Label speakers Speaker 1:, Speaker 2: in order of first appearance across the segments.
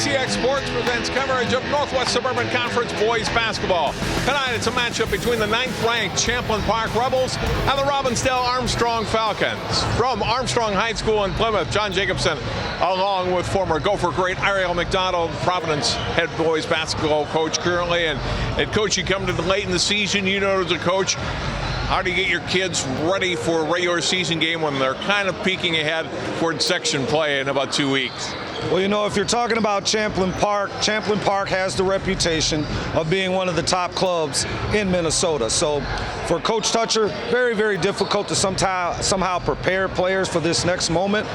Speaker 1: CCX Sports presents coverage of Northwest Suburban Conference boys basketball. Tonight it's a matchup between the 9th-ranked Champlin Park Rebels and the Robbinsdale Armstrong Falcons. From Armstrong High School in Plymouth, John Jacobson, along with former Gopher great Ariel McDonald, Providence head boys basketball coach currently. And Coach, you come to the late in the season, you know, as a coach, how do you get your kids ready for a regular season game when they're kind of peeking ahead towards section play in about 2 weeks?
Speaker 2: Well, you know, if you're talking about Champlin Park has the reputation of being one of the top clubs in Minnesota. So for Coach Toucher, very, very difficult to somehow prepare players for this next moment.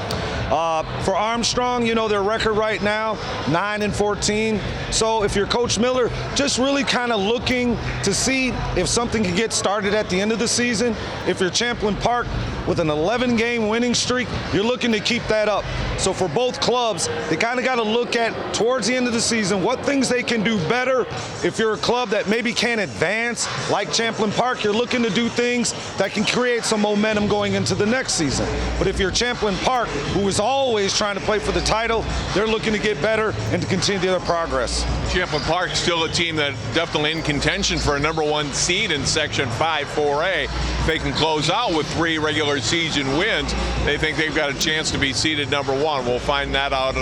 Speaker 2: For Armstrong, you know, their record right now, 9-14. So if you're Coach Miller, just really kind of looking to see if something can get started at the end of the season. If you're Champlin Park with an 11-game winning streak, you're looking to keep that up. So for both clubs, they kind of got to look at, towards the end of the season, what things they can do better. If you're a club that maybe can't advance, like Champlin Park, you're looking to do things that can create some momentum going into the next season. But if you're Champlin Park, who is always trying to play for the title, they're looking to get better and to continue their progress.
Speaker 1: Champlin Park still a team that definitely in contention for a #1 seed in Section 5-4A. If they can close out with 3 regular season wins, they think they've got a chance to be seeded #1. We'll find that out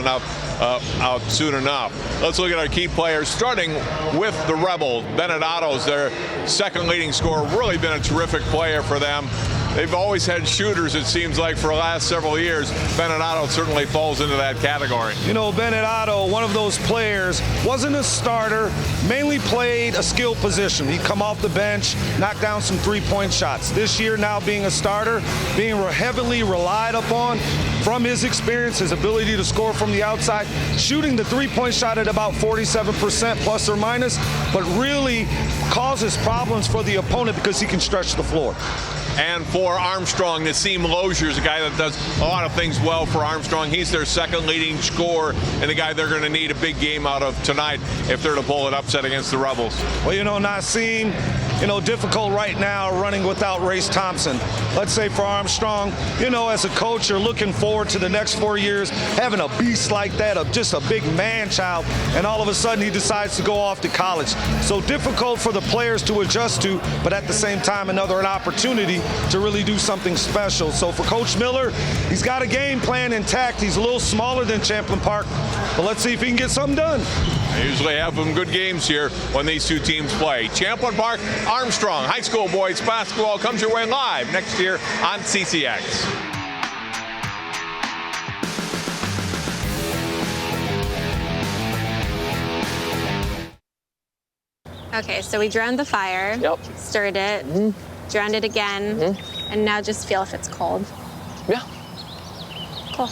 Speaker 1: soon enough. Let's look at our key players, starting with the Rebels. Bennett Otto's their second leading scorer, really been a terrific player for them. They've always had shooters, it seems like, for the last several years. Bennett Otto certainly falls into that category.
Speaker 2: You know, Bennett Otto, one of those players, wasn't a starter, mainly played a skill position. He'd come off the bench, knock down some three-point shots. This year, now being a starter, being heavily relied upon from his experience, his ability to score from the outside, shooting the three-point shot at about 47% plus or minus, but really causes problems for the opponent because he can stretch the floor.
Speaker 1: And for Armstrong, Nassim Lozier is a guy that does a lot of things well for Armstrong. He's their second leading scorer and the guy they're going to need a big game out of tonight if they're to pull an upset against the Rebels.
Speaker 2: Well, you know, Nassim, you know, difficult right now running without Race Thompson. Let's say for Armstrong, you know, as a coach, you're looking forward to the next 4 years, having a beast like that, of just a big man-child, and all of a sudden he decides to go off to college. So difficult for the players to adjust to, but at the same time, an opportunity to really do something special. So for Coach Miller, he's got a game plan intact. He's a little smaller than Champlin Park, but let's see if he can get something done.
Speaker 1: I usually have some good games here when these two teams play. Champlin Park, Armstrong High School boys basketball comes your way live next year on CCX.
Speaker 3: Okay, so we drowned the fire, stirred it, drowned it again, and now just feel if it's cold.
Speaker 4: Yeah.
Speaker 3: Cool.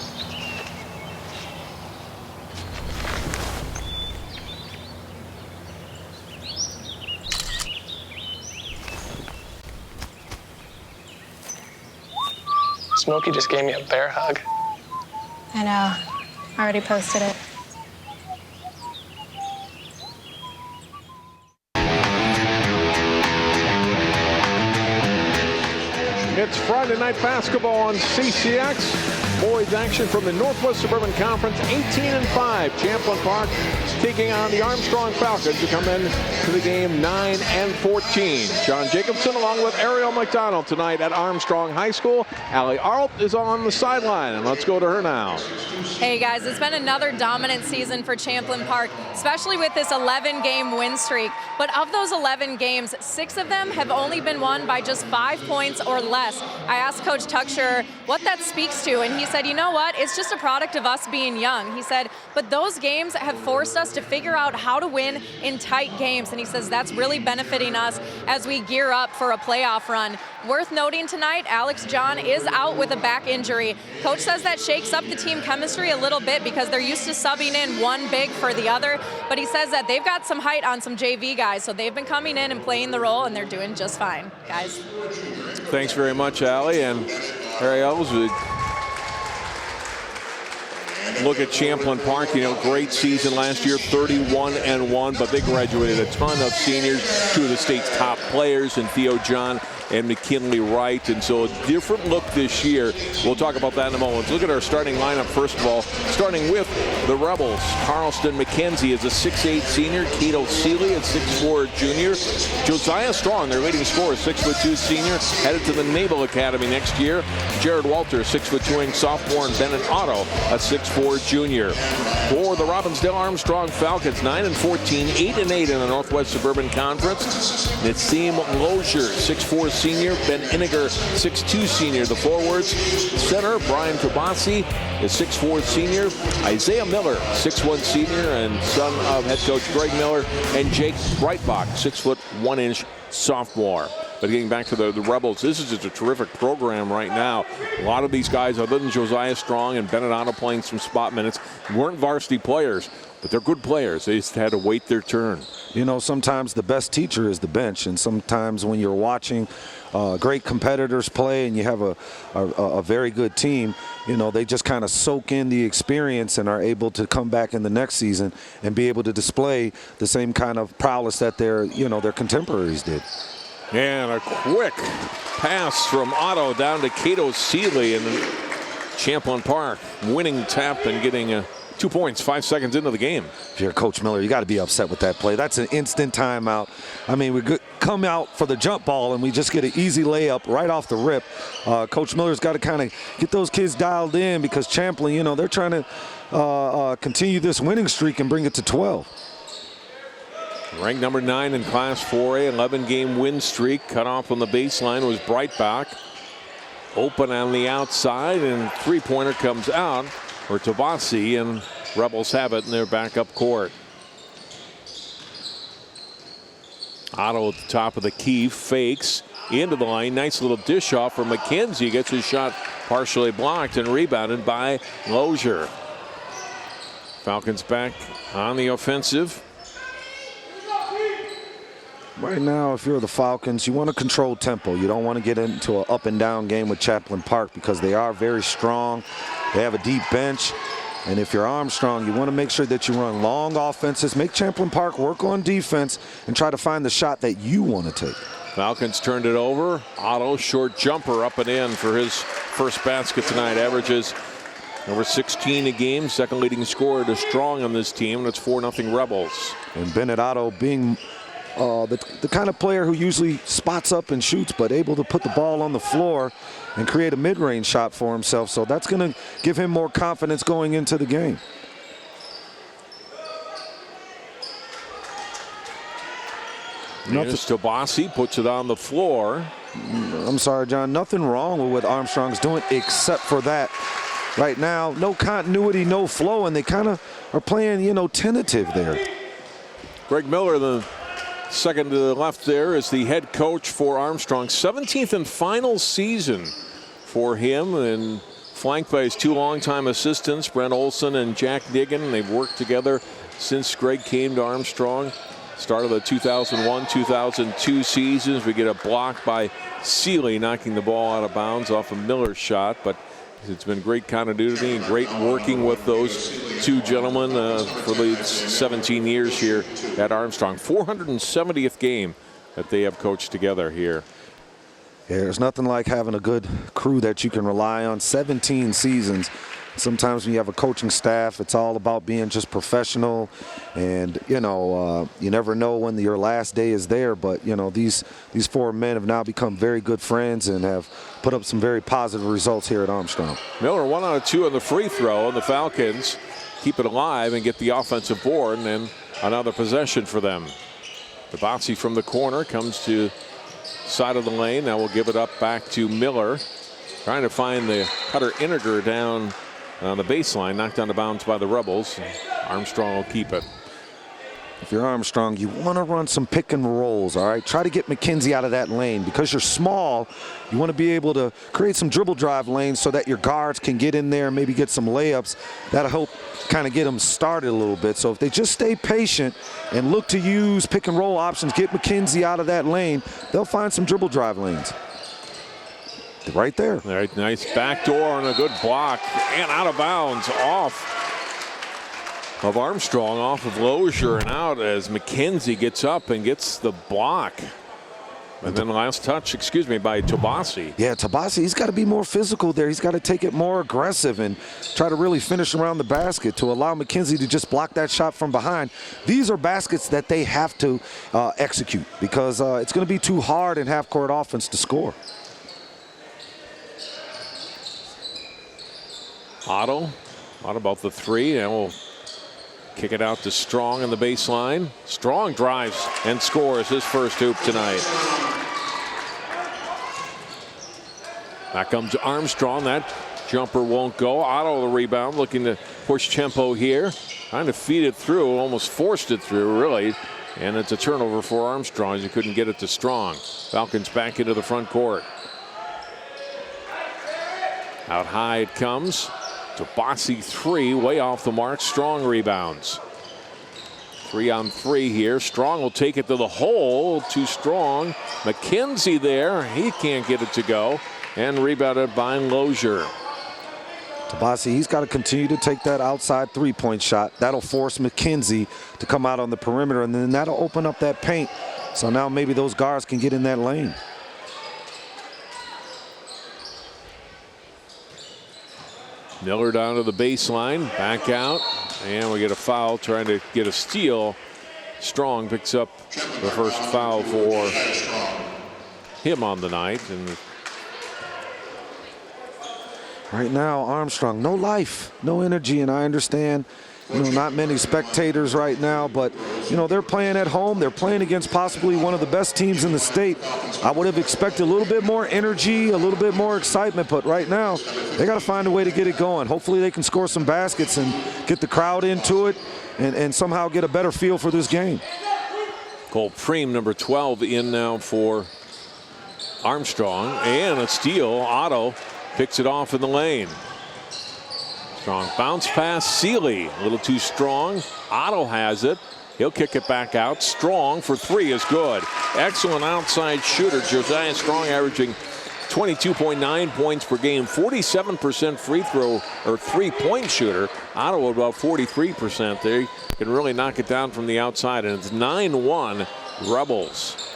Speaker 4: Smokey just gave me a bear hug.
Speaker 3: I know. I already posted it.
Speaker 5: It's Friday night basketball on CCX. Boys action from the Northwest Suburban Conference, 18-5. Champlin Park taking on the Armstrong Falcons, who come in to the game 9-14. John Jacobson along with Ariel McDonald tonight at Armstrong High School. Allie Arlt is on the sideline, and let's go to her now.
Speaker 6: Hey guys, it's been another dominant season for Champlin Park, especially with this 11-game win streak. But of those 11 games, 6 of them have only been won by just 5 points or less. I asked Coach Tucksher what that speaks to, and he said, you know what, it's just a product of us being young. He said, but those games have forced us to figure out how to win in tight games, and he says that's really benefiting us as we gear up for a playoff run. Worth noting tonight, Alex John is out with a back injury. Coach says that shakes up the team chemistry a little bit because they're used to subbing in one big for the other, but he says that they've got some height on some JV guys, so they've been coming in and playing the role, and they're doing just fine, guys.
Speaker 5: Thanks very much, Allie. And Ariel, look at Champlin Park, you know, great season last year, 31-1, but they graduated a ton of seniors, 2 of the state's top players, and Theo John and McKinley Wright. And so a different look this year. We'll talk about that in a moment. Look at our starting lineup, first of all. Starting with the Rebels. Carlston McKenzie is a 6'8 senior. Cato Seeley, a 6'4 junior. Josiah Strong, their leading scorer, 6'2 senior, headed to the Naval Academy next year. Jared Walter, 6'2 sophomore, and Bennett Otto, a 6'4 junior. For the Robbinsdale Armstrong Falcons, 9-14, 8-8 in the Northwest Suburban Conference. Nassim Lozier, 6'4 senior. Ben Iniger, 6'2 senior. The forwards, center Brian Trabasi is 6'4 senior. Isaiah Miller, 6'1 senior, and son of head coach Greg Miller, and Jake Breitbach, 6'1" sophomore. But getting back to the Rebels, this is just a terrific program right now. A lot of these guys, other than Josiah Strong and Bennett Otto playing some spot minutes, weren't varsity players, but they're good players. They just had to wait their turn.
Speaker 2: You know, sometimes the best teacher is the bench, and sometimes when you're watching great competitors play and you have a very good team, you know, they just kind of soak in the experience and are able to come back in the next season and be able to display the same kind of prowess that their contemporaries did.
Speaker 5: And a quick pass from Otto down to Cato Seeley in Champlin Park, winning tap and getting 2 points 5 seconds into the game.
Speaker 2: If you're Coach Miller, you got to be upset with that play. That's an instant timeout. I mean, we come out for the jump ball and we just get an easy layup right off the rip. Coach Miller's got to kind of get those kids dialed in because Champlin, you know, they're trying to continue this winning streak and bring it to 12.
Speaker 5: Ranked number 9 in Class 4A, 11-game win streak. Cut off on the baseline was Breitbach. Open on the outside, and three-pointer comes out for Tabasi, and Rebels have it in their backup court. Otto at the top of the key, fakes into the lane. Nice little dish off from McKenzie. Gets his shot partially blocked and rebounded by Lozier. Falcons back on the offensive.
Speaker 2: Right now, if you're the Falcons, you want to control tempo. You don't want to get into an up and down game with Champlin Park because they are very strong. They have a deep bench. And if you're Armstrong, you want to make sure that you run long offenses, make Champlin Park work on defense, and try to find the shot that you want to take.
Speaker 5: Falcons turned it over. Otto, short jumper up and in for his first basket tonight. Averages over 16 a game. Second leading scorer to Strong on this team, and it's 4-0 Rebels.
Speaker 2: And Bennett Otto being the kind of player who usually spots up and shoots, but able to put the ball on the floor and create a mid-range shot for himself. So that's going to give him more confidence going into the game.
Speaker 5: Tabasi puts it on the floor.
Speaker 2: I'm sorry, John. Nothing wrong with what Armstrong's doing except for that. Right now, no continuity, no flow, and they kind of are playing, you know, tentative there.
Speaker 5: Greg Miller, the second to the left there, is the head coach for Armstrong. 17th and final season for him, and flanked by his two longtime assistants, Brent Olson and Jack Diggin. They've worked together since Greg came to Armstrong. Start of the 2001-2002 seasons. We get a block by Seeley, knocking the ball out of bounds off a Miller shot, but it's been great continuity and great working with those two gentlemen for the 17 years here at Armstrong. 470th game that they have coached together here.
Speaker 2: Yeah, there's nothing like having a good crew that you can rely on. 17 seasons. Sometimes when you have a coaching staff, it's all about being just professional, and you know, you never know when your last day is there. But you know, these four men have now become very good friends and have put up some very positive results here at Armstrong.
Speaker 5: Miller 1 out of 2 on the free throw, and the Falcons keep it alive and get the offensive board, and then another possession for them. Tabasi from the corner comes to side of the lane. Now we'll give it up back to Miller, trying to find the cutter Iniger down on the baseline, knocked out of bounds by the Rebels. Armstrong will keep it.
Speaker 2: If you're Armstrong, you want to run some pick and rolls, all right? Try to get McKenzie out of that lane. Because you're small, you want to be able to create some dribble drive lanes so that your guards can get in there and maybe get some layups. That'll help kind of get them started a little bit. So if they just stay patient and look to use pick and roll options, get McKenzie out of that lane, they'll find some dribble drive lanes. Right there.
Speaker 5: All right, nice backdoor and a good block, and out of bounds off of Armstrong, off of Lozier, and out as McKenzie gets up and gets the block. And then last touch, by Tabasi.
Speaker 2: Yeah, Tabasi, he's got to be more physical there. He's got to take it more aggressive and try to really finish around the basket to allow McKenzie to just block that shot from behind. These are baskets that they have to execute because it's going to be too hard in half-court offense to score.
Speaker 5: Otto, thought about the three, and we'll kick it out to Strong on the baseline. Strong drives and scores his first hoop tonight. Back comes Armstrong. That jumper won't go. Otto the rebound, looking to push tempo here. Trying to feed it through, almost forced it through, really. And it's a turnover for Armstrong as he couldn't get it to Strong. Falcons back into the front court. Out high it comes. Tabasi three, way off the mark. Strong rebounds. 3-on-3 here. Strong will take it to the hole. Too strong. McKenzie there. He can't get it to go. And rebounded by Lozier.
Speaker 2: Tabasi, he's got to continue to take that outside three-point shot. That'll force McKenzie to come out on the perimeter, and then that'll open up that paint. So now maybe those guards can get in that lane.
Speaker 5: Miller down to the baseline, back out, and we get a foul trying to get a steal. Strong picks up the first foul for him on the night. And
Speaker 2: right now, Armstrong, no life, no energy, and I understand, not many spectators right now, but, they're playing at home. They're playing against possibly one of the best teams in the state. I would have expected a little bit more energy, a little bit more excitement, but right now, they got to find a way to get it going. Hopefully they can score some baskets and get the crowd into it and somehow get a better feel for this game.
Speaker 5: Cole Preem, number 12, in now for Armstrong, and a steal. Otto picks it off in the lane. Strong bounce pass. Seeley a little too strong. Otto has it. He'll kick it back out. Strong for three is good. Excellent outside shooter. Josiah Strong averaging 22.9 points per game. 47% free throw or three-point shooter. Otto about 43%. They can really knock it down from the outside, and it's 9-1 Rebels.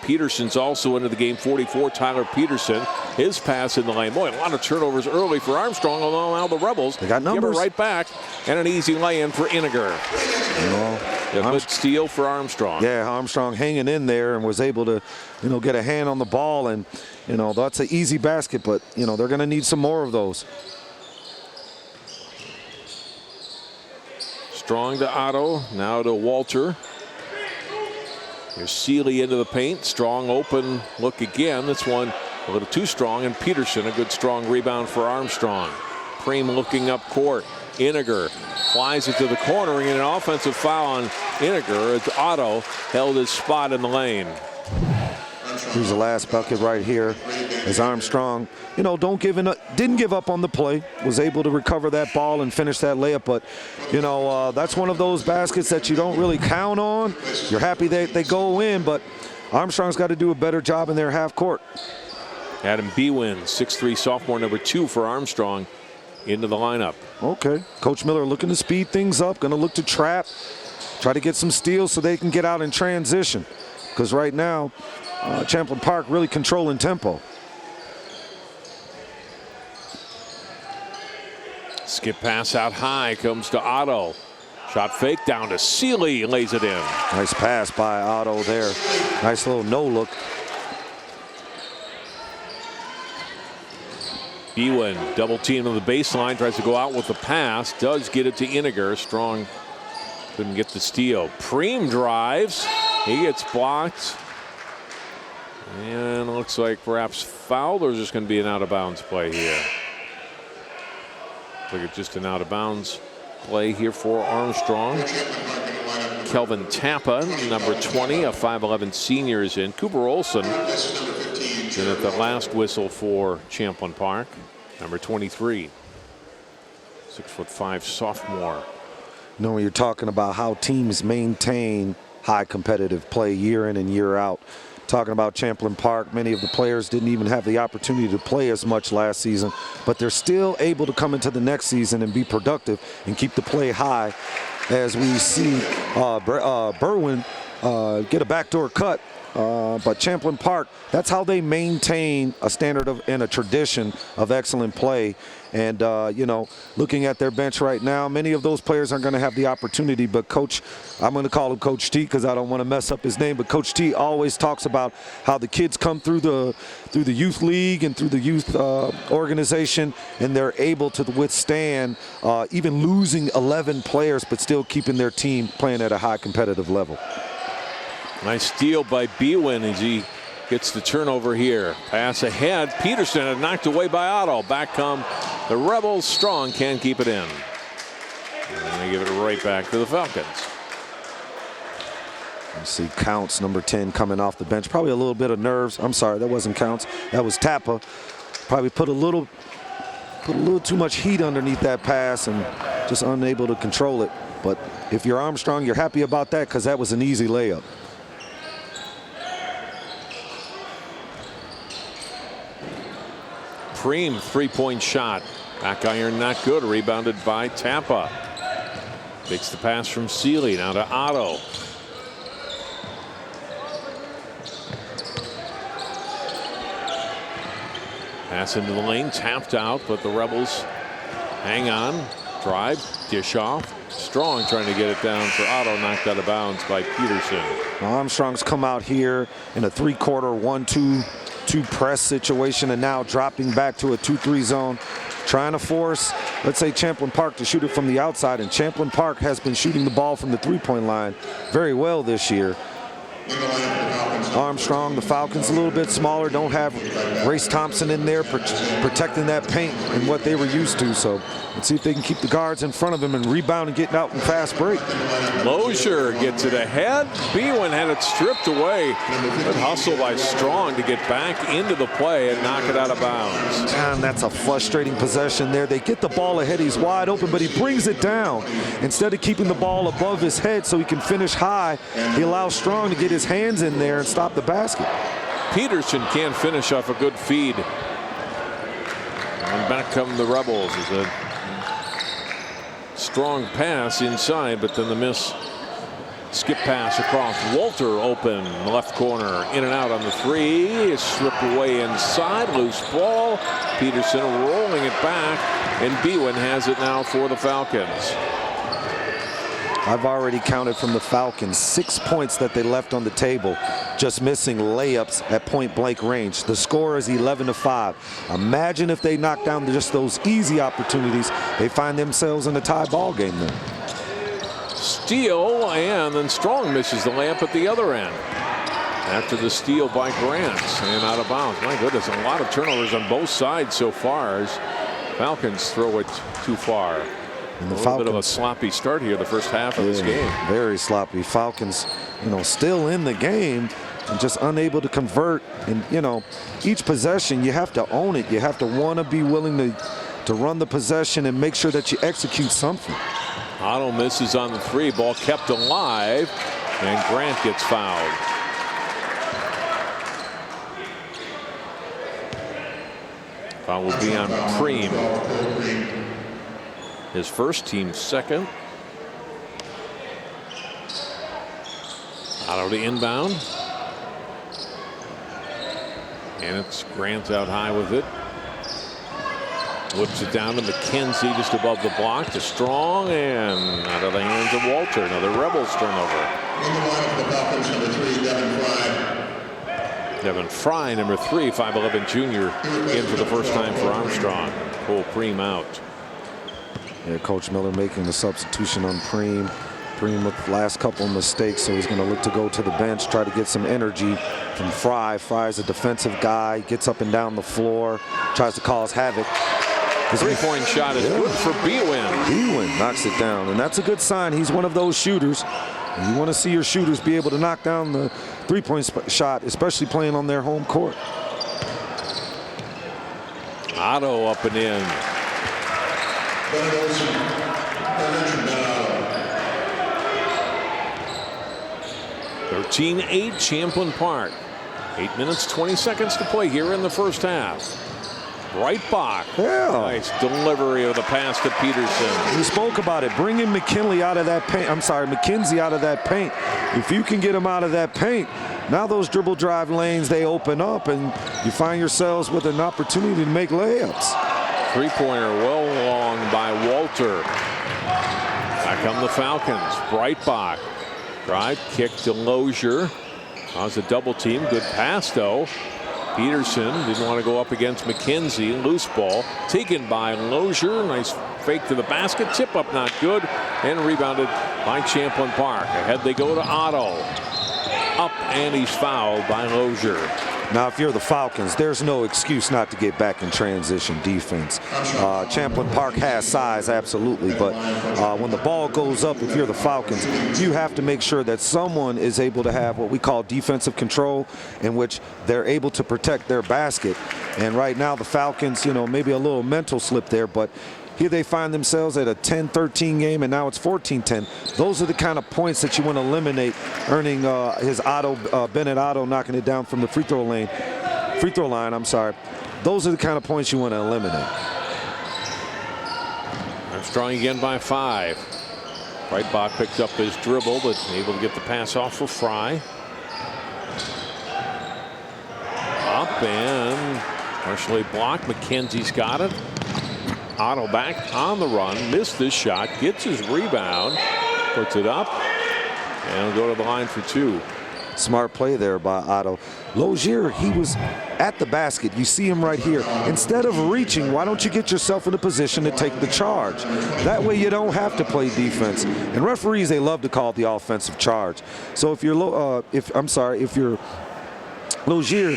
Speaker 5: Peterson's also into the game, 44. Tyler Peterson, his pass in the lane. Boy, a lot of turnovers early for Armstrong, although now the Rebels
Speaker 2: they got numbers.
Speaker 5: Give it right back, and an easy lay-in for Iniger. A good steal for Armstrong.
Speaker 2: Yeah, Armstrong hanging in there and was able to, get a hand on the ball, and, that's an easy basket, but, they're going to need some more of those.
Speaker 5: Strong to Otto, now to Walter. Here's Seeley into the paint. Strong open look again. This one a little too strong, and Peterson a good strong rebound for Armstrong. Preem looking up court. Iniger flies it to the corner, and an offensive foul on Iniger as Otto held his spot in the lane.
Speaker 2: Here's the last bucket right here as Armstrong, didn't give up on the play, was able to recover that ball and finish that layup. But, that's one of those baskets that you don't really count on. You're happy that they go in, but Armstrong's got to do a better job in their half court.
Speaker 5: Adam Bewin, 6'3", sophomore, number 2 for Armstrong, into the lineup.
Speaker 2: Okay. Coach Miller looking to speed things up, going to look to trap, try to get some steals so they can get out in transition. Because right now, Champlin Park really controlling tempo.
Speaker 5: Skip pass out high, comes to Otto. Shot fake down to Seeley, lays it in.
Speaker 2: Nice pass by Otto there. Nice little no look.
Speaker 5: Bewin double team on the baseline, tries to go out with the pass, does get it to Iniger. Strong couldn't get the steal. Preem drives, he gets blocked. And it looks like perhaps fouled, or is just going to be an out of bounds play here? Looks like it's just an out of bounds play here for Armstrong. Kelvin Tappa, number 20, a 5'11" senior, is in. Cooper Olson in at the last whistle for Champlin Park, number 23. 6'5" sophomore.
Speaker 2: When you're talking about how teams maintain high competitive play year in and year out, talking about Champlin Park, many of the players didn't even have the opportunity to play as much last season, but they're still able to come into the next season and be productive and keep the play high, as we see Berwin get a backdoor cut But Champlin Park, that's how they maintain a standard and a tradition of excellent play. And, you know, looking at their bench right now, many of those players aren't going to have the opportunity. But Coach, I'm going to call him Coach T because I don't want to mess up his name. But Coach T always talks about how the kids come through the youth league and through the youth organization, and they're able to withstand even losing 11 players, but still keeping their team playing at a high competitive level.
Speaker 5: Nice steal by Bwin as he gets the turnover here. Pass ahead. Peterson had knocked away by Otto. Back come the Rebels. Strong can't keep it in. And they give it right back to the Falcons.
Speaker 2: You see Counts, number 10, coming off the bench. Probably a little bit of nerves. I'm sorry, that wasn't Counts. That was Tappa. Probably put a little too much heat underneath that pass and just unable to control it. But if you're Armstrong, you're happy about that because that was an easy layup.
Speaker 5: Preem, three-point shot. Back iron not good. Rebounded by Tappa. Takes the pass from Seeley. Now to Otto. Pass into the lane. Tapped out, but the Rebels hang on. Drive. Dish off. Strong trying to get it down for Otto. Knocked out of bounds by Peterson.
Speaker 2: Armstrong's come out here in a three-quarter 1-2 press situation and now dropping back to a 2-3 zone, trying to force, let's say, Champlin Park to shoot it from the outside. And Champlin Park has been shooting the ball from the three-point line very well this year. Armstrong, the Falcons, a little bit smaller, don't have Race Thompson in there protecting that paint and what they were used to. So let's see if they can keep the guards in front of him and rebound and getting out in fast break.
Speaker 5: Lozier gets it ahead. Bwin had it stripped away. Good hustle by Strong to get back into the play and knock it out of bounds.
Speaker 2: And that's a frustrating possession there. They get the ball ahead. He's wide open, but he brings it down. Instead of keeping the ball above his head so he can finish high, he allows Strong to get his hands in there and stop the basket.
Speaker 5: Peterson can't finish off a good feed. And back come the Rebels. Is a strong pass inside, but then the miss. Skip pass across. Walter open left corner, in and out on the three. Is stripped away inside. Loose ball. Peterson rolling it back, and Bwin has it now for the Falcons.
Speaker 2: I've already counted from the Falcons 6 points that they left on the table, just missing layups at point-blank range. The score is 11-5. Imagine if they knock down just those easy opportunities, they find themselves in a tie ball game then.
Speaker 5: Steal, and then Strong misses the layup at the other end. After the steal by Grant and out of bounds. My goodness, a lot of turnovers on both sides so far as Falcons throw it too far.
Speaker 2: And the
Speaker 5: a little
Speaker 2: Falcons,
Speaker 5: bit of a sloppy start here the first half of this game.
Speaker 2: Very sloppy. Falcons, you know, still in the game and just unable to convert. And, you know, each possession, you have to own it. You have to want to be willing to run the possession and make sure that you execute something.
Speaker 5: Otto misses on the three. Ball kept alive, and Grant gets fouled. Foul will be on Preem. His first, team second. Otto to inbound. And it's Grant out high with it. Whips it down to McKenzie just above the block to Strong and out of the hands of Walter. Another Rebels turnover. Devin Fry, number 3, 5'11" junior, in for the first time for Armstrong. Pull Preem out.
Speaker 2: Yeah, Coach Miller making the substitution on Preem. Preem with the last couple of mistakes, so he's going to look to go to the bench, try to get some energy from Fry. Fry's a defensive guy, gets up and down the floor, tries to cause havoc.
Speaker 5: His three-point shot is good for Bwin.
Speaker 2: Bwin knocks it down, and that's a good sign. He's one of those shooters. You want to see your shooters be able to knock down the three-point shot, especially playing on their home court.
Speaker 5: Otto up and in. 13-8 Champlin Park. 8 minutes, 20 seconds to play here in the first half.
Speaker 1: Breitbach.
Speaker 2: Yeah.
Speaker 1: Nice delivery of the pass to Peterson.
Speaker 2: We spoke about it. Bringing McKinley out of that paint. I'm sorry, McKenzie out of that paint. If you can get him out of that paint, now those dribble drive lanes, they open up, and you find yourselves with an opportunity to make layups.
Speaker 1: Three-pointer well long by Walter. Back come the Falcons. Breitbach. Drive, kick to Lozier. How's a double team. Good pass, though. Peterson didn't want to go up against McKenzie. Loose ball taken by Lozier. Nice fake to the basket. Tip up not good. And rebounded by Champlin Park. Ahead they go to Otto. Up, and he's fouled by Lozier.
Speaker 2: Now, if you're the Falcons, there's no excuse not to get back in transition defense. Champlin Park has size, absolutely, but when the ball goes up, if you're the Falcons, you have to make sure that someone is able to have what we call defensive control, in which they're able to protect their basket. And right now, the Falcons, you know, maybe a little mental slip there, but here they find themselves at a 10-13 game, and now it's 14-10. Those are the kind of points that you want to eliminate, earning his Bennett Otto knocking it down from the free throw line. I'm sorry. Those are the kind of points you want to eliminate.
Speaker 1: Armstrong again by 5. Breitbach picked up his dribble, but able to get the pass off for Fry. Up and partially blocked. McKenzie's got it. Otto back on the run, missed this shot, gets his rebound, puts it up, and will go to the line for 2.
Speaker 2: Smart play there by Otto. Lozier, he was at the basket. You see him right here. Instead of reaching, why don't you get yourself in a position to take the charge? That way you don't have to play defense. And referees, they love to call it the offensive charge. So if you're Lozier,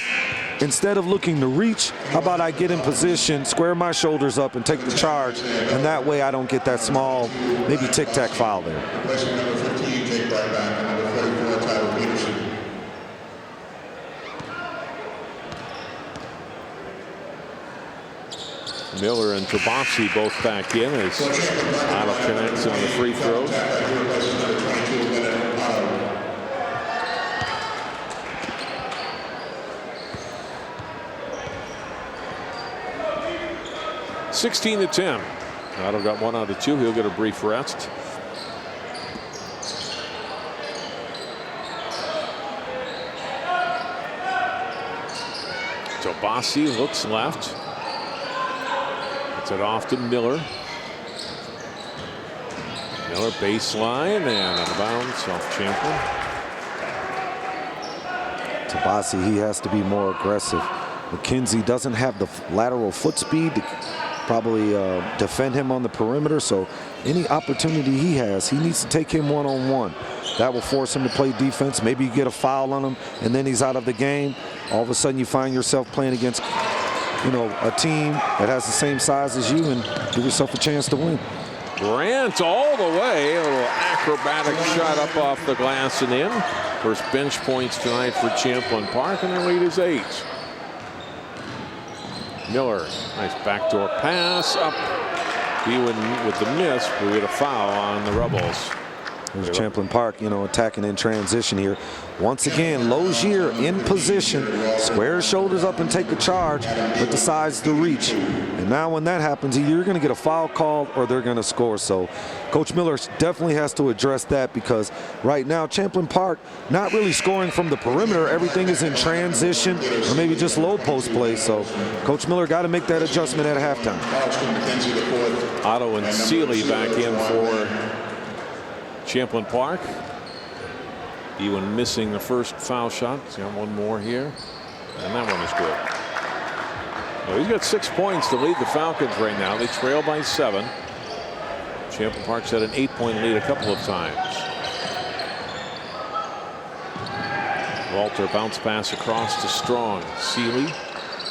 Speaker 2: instead of looking to reach, how about I get in position, square my shoulders up, and take the charge, and that way I don't get that small, maybe tic-tac foul there.
Speaker 1: Miller and Tabasi both back in as Otto connects on the free throws. (16-10). Otto got 1 out of 2. He'll get a brief rest. Tabasi looks left. It's it off to Miller. Miller baseline and out of bounds off Champlin.
Speaker 2: Tabasi, he has to be more aggressive. McKenzie doesn't have the lateral foot speed to probably defend him on the perimeter, so any opportunity he has, he needs to take him one-on-one. That will force him to play defense. Maybe you get a foul on him, and then he's out of the game. All of a sudden, you find yourself playing against, you know, a team that has the same size as you, and give yourself a chance to win.
Speaker 1: Grant all the way. A little acrobatic shot up off the glass and in. First bench points tonight for Champlin Park, and their lead is 8. Miller, nice backdoor pass up. Ewan with the miss. We get a foul on the Rebels.
Speaker 2: There's Champlin Park, you know, attacking in transition here. Once again, Lozier in position, square his shoulders up and take a charge, but decides to reach. And now when that happens, either you're going to get a foul called or they're going to score. So Coach Miller definitely has to address that, because right now Champlin Park not really scoring from the perimeter. Everything is in transition or maybe just low post play. So Coach Miller got to make that adjustment at halftime.
Speaker 1: Otto and Seeley back in for Champlin Park. Ewan missing the first foul shot. He's got one more here, and that one is good. Well, he's got 6 points to lead the Falcons right now. They trail by 7. Champlin Park's had an 8-point lead a couple of times. Walter bounce pass across to Strong. Seeley.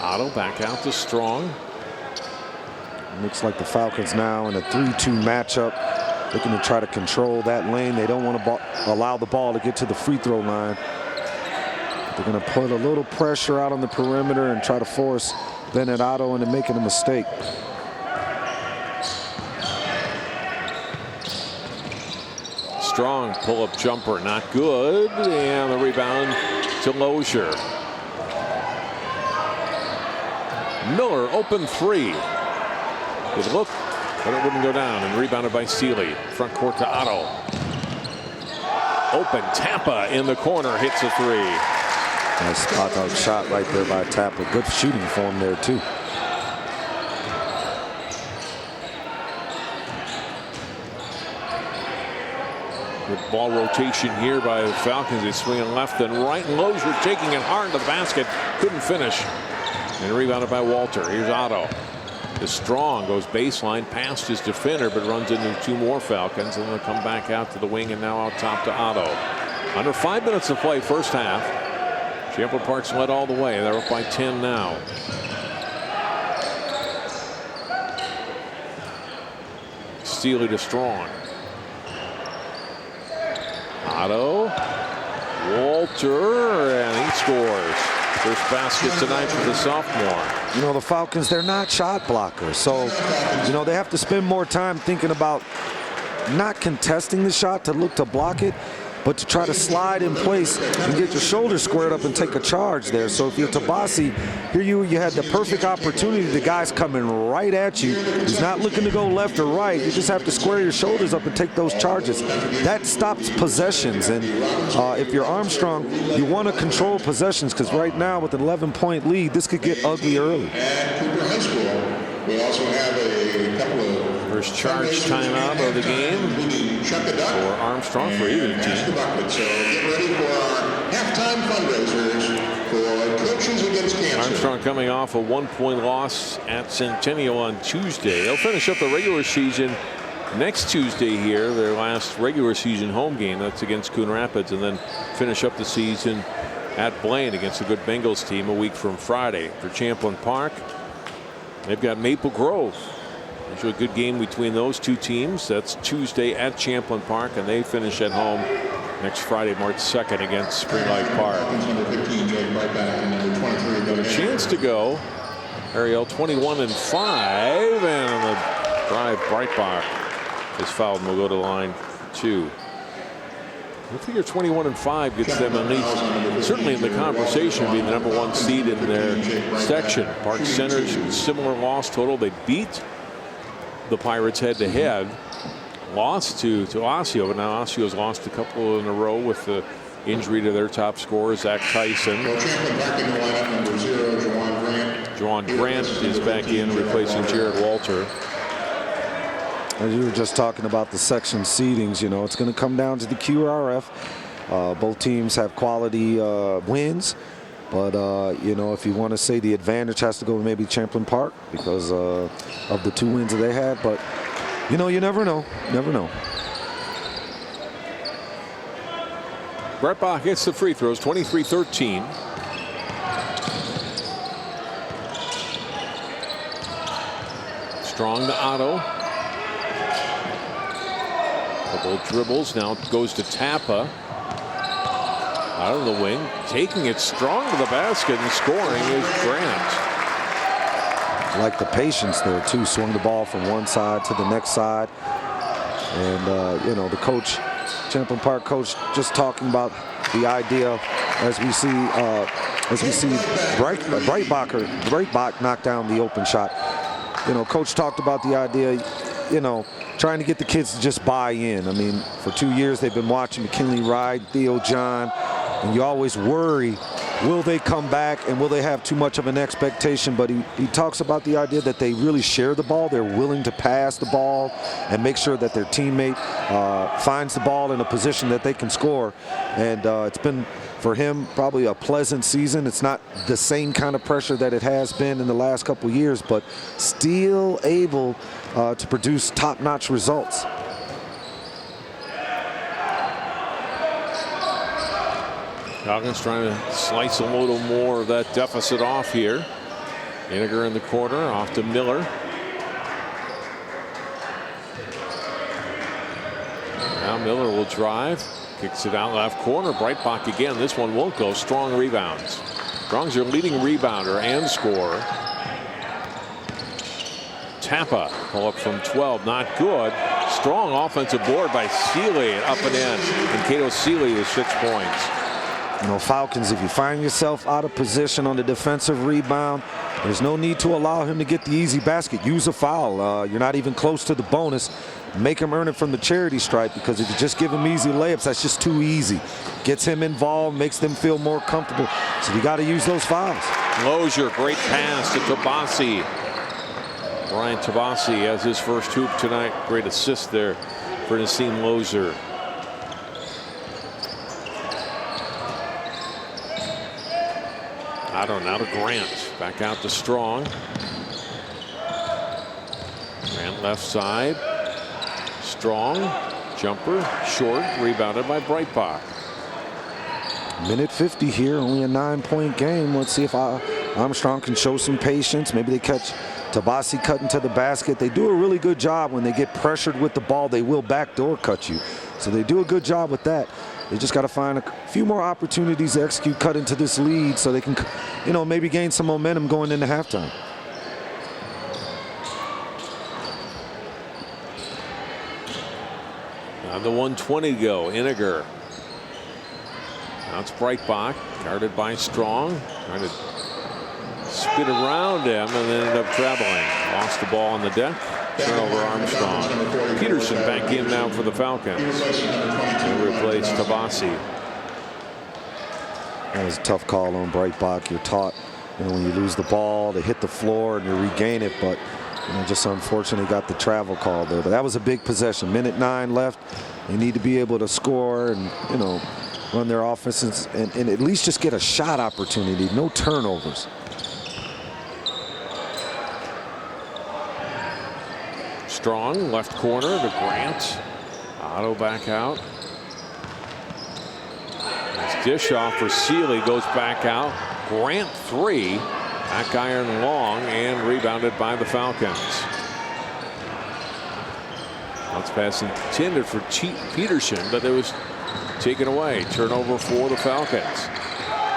Speaker 1: Otto back out to Strong.
Speaker 2: Looks like the Falcons now in a 3-2 matchup, looking to try to control that lane. They don't want to allow the ball to get to the free throw line. They're going to put a little pressure out on the perimeter and try to force Bennett Otto into making a mistake.
Speaker 1: Strong pull-up jumper, not good, and the rebound to Lozier.
Speaker 5: Miller, open three. Good look, but it wouldn't go down, and rebounded by Seeley. Front court to Otto. Open, Tampa in the corner, hits a three.
Speaker 2: Nice spot-out shot right there by Tampa. Good shooting form there, too.
Speaker 5: Good ball rotation here by the Falcons. They swing it left and right, and Lozier taking it hard to the basket. Couldn't finish. And rebounded by Walter. Here's Otto. The Strong goes baseline past his defender, but runs into two more Falcons, and they'll come back out to the wing, and now out top to Otto. Under 5 minutes to play, first half. Champlin Park's led all the way. They're up by 10 now. Steely to Strong. Otto. Walter, and he scores. First basket tonight for the sophomore.
Speaker 2: You know, the Falcons, they're not shot blockers. So, you know, they have to spend more time thinking about not contesting the shot to look to block it, but to try to slide in place and get your shoulders squared up and take a charge there. So if you're Tabasi, here you had the perfect opportunity. The guy's coming right at you. He's not looking to go left or right. You just have to square your shoulders up and take those charges. That stops possessions. And if you're Armstrong, you want to control possessions, because right now with an 11-point lead, this could get ugly early.
Speaker 7: We also have a couple of
Speaker 5: first charge timeout of the game for Armstrong for either team.
Speaker 7: So get ready for our halftime fundraisers for Coaches Against Cancer.
Speaker 5: Armstrong coming off a 1-point loss at Centennial on Tuesday. They'll finish up the regular season next Tuesday here, their last regular season home game. That's against Coon Rapids, and then finish up the season at Blaine against a good Bengals team a week from Friday. For Champlin Park, they've got Maple Grove. Usually a good game between those two teams. That's Tuesday at Champlin Park, and they finish at home next Friday, March 2nd against Spring Lake Park. Got a chance to go. Ariel 21-5, and the drive, Breitbach is fouled and will go to the line 2. I figure 21-5 gets them at least certainly in the conversation of being the #1 seed in their section. Park Center's similar loss total. They beat the Pirates head-to-head, lost to Osseo, but now Osseo's lost a couple in a row with the injury to their top scorer, Zach Tyson. Juwan Grant is back in, replacing Jared Walter.
Speaker 2: As you were just talking about the section seedings, you know, it's going to come down to the QRF. Both teams have quality wins. But, you know, if you want to say the advantage has to go with maybe Champlin Park because of the 2 wins that they had. But, you know, you never know. Never know.
Speaker 5: Breitbach hits the free throws, 23-13. Strong to Otto. Couple dribbles. Now goes to Tampa. Out of the wing, taking it strong to the basket, and scoring is Grant.
Speaker 2: I like the patience there, too. Swung the ball from one side to the next side. And, you know, the coach, Champlin Park coach, just talking about the idea as we see Breitbach knock down the open shot. You know, coach talked about the idea, you know, trying to get the kids to just buy in. I mean, for 2 years they've been watching McKinley Ride, Theo John, and you always worry, will they come back and will they have too much of an expectation? But he talks about the idea that they really share the ball. They're willing to pass the ball and make sure that their teammate finds the ball in a position that they can score. And it's been, for him, probably a pleasant season. It's not the same kind of pressure that it has been in the last couple years, but still able to produce top-notch results.
Speaker 5: Falcons trying to slice a little more of that deficit off here. Iniger in the corner, off to Miller. Now Miller will drive, kicks it out left corner. Breitbach again. This one won't go. Strong rebounds. Strong's your leading rebounder and scorer. Tampa pull up from 12, not good. Strong offensive board by Seeley, up and in. And Cato Seeley with 6 points.
Speaker 2: You know, Falcons, if you find yourself out of position on the defensive rebound, there's no need to allow him to get the easy basket. Use a foul. You're not even close to the bonus. Make him earn it from the charity stripe, because if you just give him easy layups, that's just too easy. Gets him involved, makes them feel more comfortable. So you got to use those fouls.
Speaker 5: Lozier, great pass to Tabasi. Brian Tabasi has his first hoop tonight. Great assist there for Nassim Lozier. Otto now to Grant. Back out to Strong. Grant left side. Strong. Jumper. Short. Rebounded by Breitbach.
Speaker 2: Minute 50 here. Only a 9-point game. Let's see if Armstrong can show some patience. Maybe they catch Tabasi cutting to the basket. They do a really good job when they get pressured with the ball. They will backdoor cut you. So they do a good job with that. They just got to find a few more opportunities to execute cut into this lead so they can, you know, maybe gain some momentum going into halftime.
Speaker 5: On the 1:20 to go, Iniger. Now it's Breitbach, guarded by Strong. Trying to spin around him and then ended up traveling. Lost the ball on the deck. Turnover Armstrong. Peterson back in now for the Falcons. They replace Tabasi.
Speaker 2: That was a tough call on Breitbach. You're taught, you know, when you lose the ball to hit the floor and you regain it, but you know, just unfortunately got the travel call there. But that was a big possession. Minute 9 left. They need to be able to score and, you know, run their offenses and at least just get a shot opportunity. No turnovers.
Speaker 5: Strong left corner to Grant. Otto back out. Nice dish off for Sealy, goes back out. Grant 3. Back iron long and rebounded by the Falcons. Bounce pass intended for Peterson, but it was taken away. Turnover for the Falcons.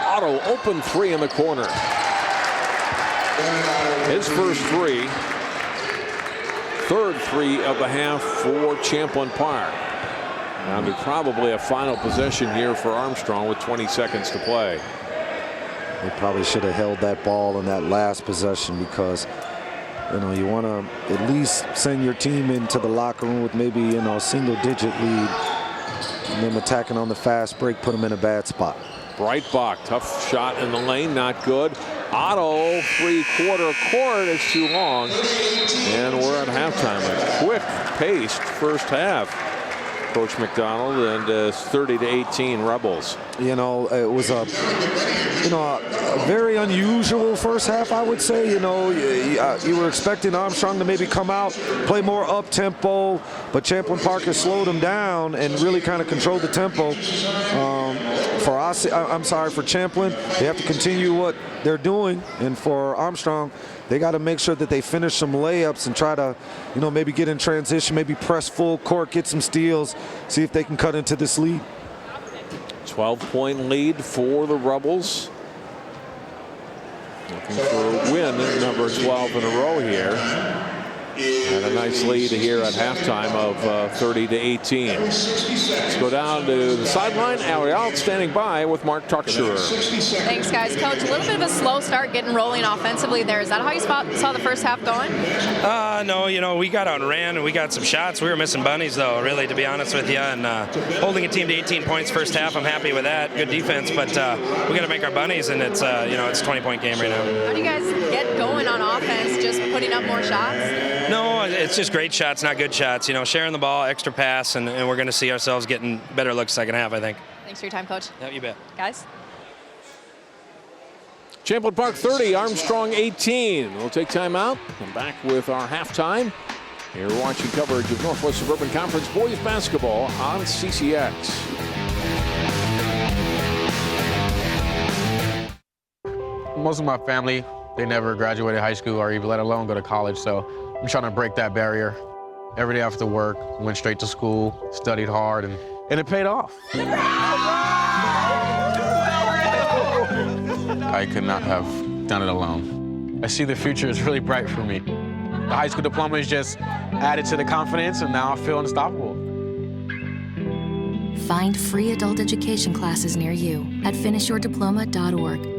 Speaker 5: Otto open 3 in the corner. His first 3. Third 3 of the half for Champlin Park. Now to probably a final possession here for Armstrong with 20 seconds to play.
Speaker 2: They probably should have held that ball in that last possession, because you know you want to at least send your team into the locker room with maybe, you know, a single-digit lead, and then attacking on the fast break put them in a bad spot.
Speaker 5: Breitbach, tough shot in the lane, not good. Otto, 3/4 court is too long, and we're at halftime. A quick-paced first half. Coach McDonald, and 30-18 Rebels.
Speaker 2: You know, it was a very unusual first half, I would say. You know, you were expecting Armstrong to maybe come out, play more up tempo, but Champlin Park has slowed him down and really kind of controlled the tempo. For Champlin, they have to continue what they're doing, and for Armstrong, they got to make sure that they finish some layups and try to, you know, maybe get in transition, maybe press full court, get some steals, see if they can cut into this lead.
Speaker 5: 12-point lead for the Rebels. Looking for a win, number 12 in a row here. And a nice lead here at halftime of 30-18. Let's go down to the sideline. Ariel standing by with Mark Tucksher.
Speaker 6: Thanks, guys. Coach, a little bit of a slow start getting rolling offensively there. Is that how you saw the first half going?
Speaker 8: No, you know, we got out and ran, and we got some shots. We were missing bunnies, though, really, to be honest with you. And holding a team to 18 points first half, I'm happy with that. Good defense, but we got to make our bunnies, and it's, you know, it's a 20-point game right now.
Speaker 6: How do you guys get going on offense, just putting up more shots?
Speaker 8: No, it's just great shots, not good shots. You know, sharing the ball, extra pass, and we're going to see ourselves getting better looks second half, I think.
Speaker 6: Thanks for your time, Coach.
Speaker 8: Yeah, you bet.
Speaker 6: Guys?
Speaker 5: Champlin Park 30, Armstrong 18. We'll take time out. Come back with our halftime. You're watching coverage of Northwest Suburban Conference boys basketball on CCX.
Speaker 9: Most of my family, they never graduated high school or even let alone go to college, so I'm trying to break that barrier. Every day after work, went straight to school, studied hard, and it paid off. I could not have done it alone. I see the future is really bright for me. The high school diploma is just added to the confidence, and now I feel unstoppable.
Speaker 10: Find free adult education classes near you at finishyourdiploma.org.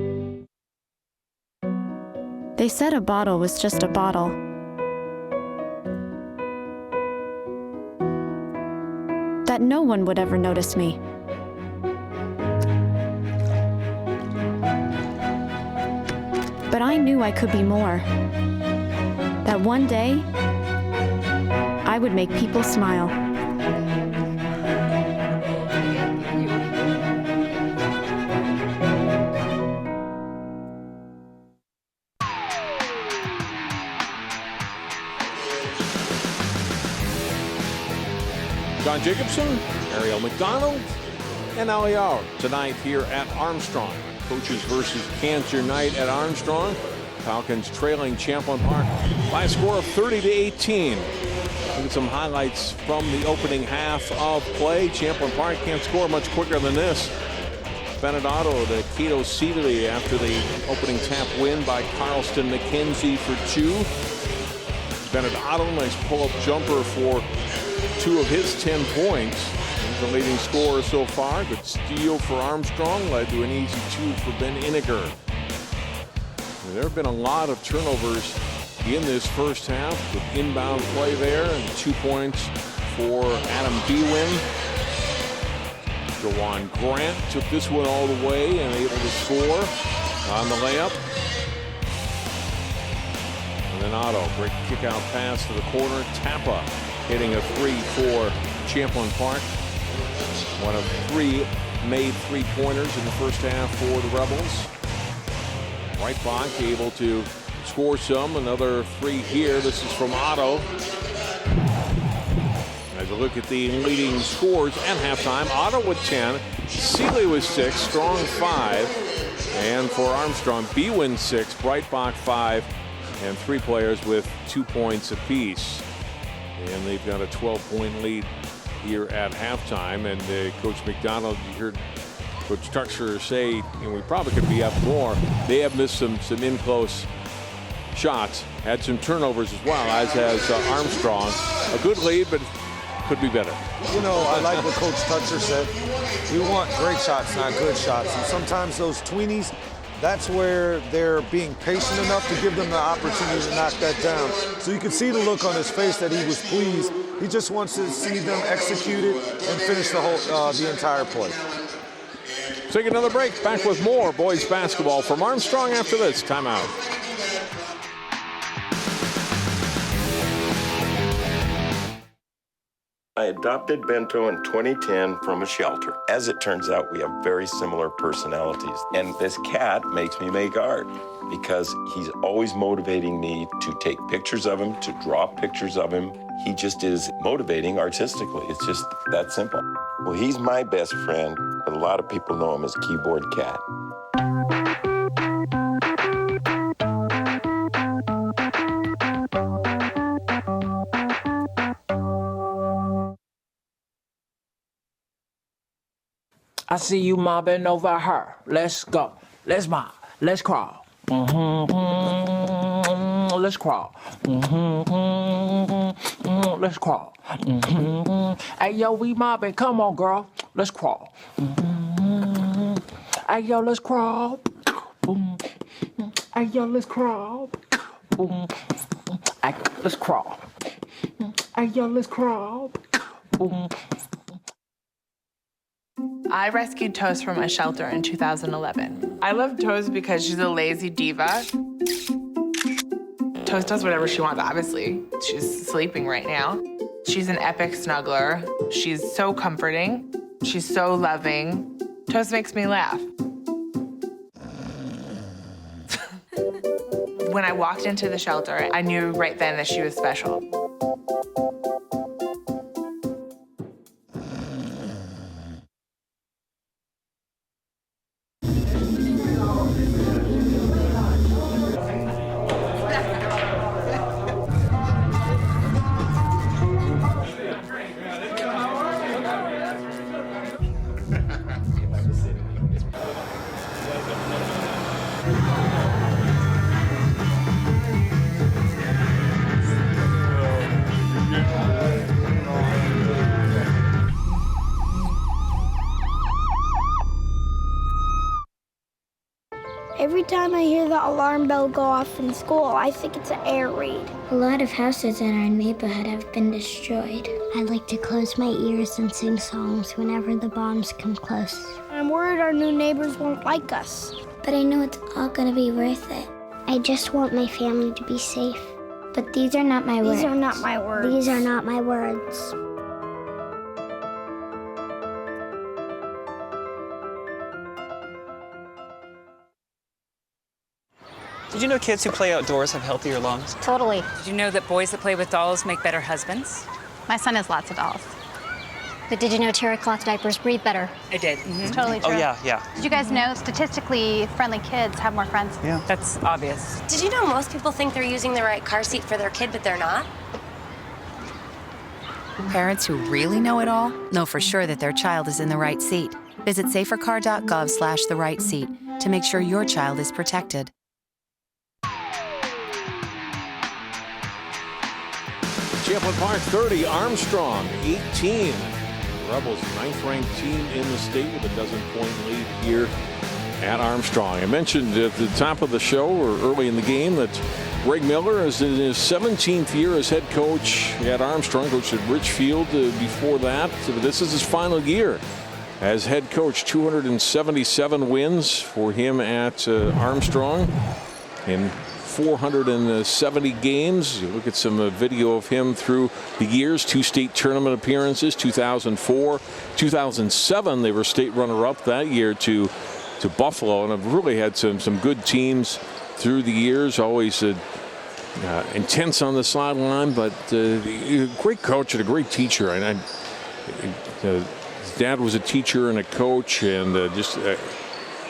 Speaker 11: They said a bottle was just a bottle. That no one would ever notice me. But I knew I could be more. That one day, I would make people smile.
Speaker 5: John Jacobson, Ariel McDonald, and Ali Hour tonight here at Armstrong. Coaches versus Cancer night at Armstrong. Falcons trailing Champlin Park by a score of 30-18. Look at some highlights from the opening half of play. Champlin Park can't score much quicker than this. Benedetto to Keto Seeley after the opening tap win by Carlston McKenzie for 2. Benedetto, nice pull-up jumper for 2 of his 10 points. He's the leading scorer so far. Good steal for Armstrong, led to an easy 2 for Ben Iniger. There have been a lot of turnovers in this first half with inbound play there, and 2 points for Adam Bewin. Jawan Grant took this one all the way and able to score on the layup. And then Otto, great kick out pass to the corner. Tappa hitting a 3 for Champlin Park. One of 3 made 3-pointers in the first half for the Rebels. Breitbach able to score some. Another 3 here. This is from Otto. As a look at the leading scores at halftime, Otto with 10, Seeley with 6, Strong 5, and for Armstrong, Bewin 6, Breitbach 5, and 3 players with 2 points apiece. And they've got a 12-point lead here at halftime. And Coach McDonald, you heard Coach Tuxer say, we probably could be up more. They have missed some in-close shots, had some turnovers as well, as has Armstrong. A good lead, but could be better.
Speaker 2: I like what Coach Tuxer said. We want great shots, not good shots. And sometimes those tweenies, that's where they're being patient enough to give them the opportunity to knock that down. So you can see the look on his face that he was pleased. He just wants to see them execute it and finish the entire play.
Speaker 5: Take another break. Back with more boys basketball from Armstrong after this timeout.
Speaker 12: I adopted Bento in 2010 from a shelter. As it turns out, we have very similar personalities. And this cat makes me make art because he's always motivating me to take pictures of him, to draw pictures of him. He just is motivating artistically. It's just that simple. Well, he's my best friend, but a lot of people know him as Keyboard Cat.
Speaker 13: I see you mobbing over her. Let's go. Let's mob. Let's crawl. Let's crawl. Let's crawl. Hey, yo, we mobbing. Come on, girl. Let's crawl. Hey, yo, let's crawl. Hey, yo, let's crawl. Hey, let's crawl. Hey, yo, let's crawl.
Speaker 14: I rescued Toast from a shelter in 2011. I love Toast because she's a lazy diva. Toast does whatever she wants, obviously. She's sleeping right now. She's an epic snuggler. She's so comforting. She's so loving. Toast makes me laugh. When I walked into the shelter, I knew right then that she was special.
Speaker 15: time I hear the alarm bell go off in school, I think it's an air raid.
Speaker 16: A lot of houses in our neighborhood have been destroyed. I like to close my ears and sing songs whenever the bombs come close.
Speaker 15: I'm worried our new neighbors won't like us.
Speaker 16: But I know it's all gonna be worth it. I just want my family to be safe. But these are not my words.
Speaker 15: These are not my words.
Speaker 16: These are not my words.
Speaker 17: Did you know kids who play outdoors have healthier lungs?
Speaker 18: Totally. Did you know that boys that play with dolls make better husbands?
Speaker 19: My son has lots of dolls.
Speaker 16: But did you know terry cloth diapers breathe better?
Speaker 18: I did.
Speaker 19: It's totally true.
Speaker 17: Oh, yeah.
Speaker 19: Did you guys know statistically friendly kids have more friends?
Speaker 17: Yeah.
Speaker 18: That's obvious.
Speaker 20: Did you know most people think they're using the right car seat for their kid, but they're not?
Speaker 21: Parents who really know it all know for sure that their child is in the right seat. Visit safercar.gov/the right seat to make sure your child is protected.
Speaker 5: Champlin Park 30, Armstrong 18. Rebels, 9th-ranked team in the state with a dozen-point lead here at Armstrong. I mentioned at the top of the show or early in the game that Greg Miller is in his 17th year as head coach at Armstrong, coached at Richfield before that. This is his final year as head coach. 277 wins for him at Armstrong in 470 games. You look at some video of him through the years. 2 state tournament appearances, 2004, 2007. They were state runner-up that year to Buffalo, and have really had some good teams through the years. Always intense on the sideline, but a great coach and a great teacher. And his dad was a teacher and a coach, and just a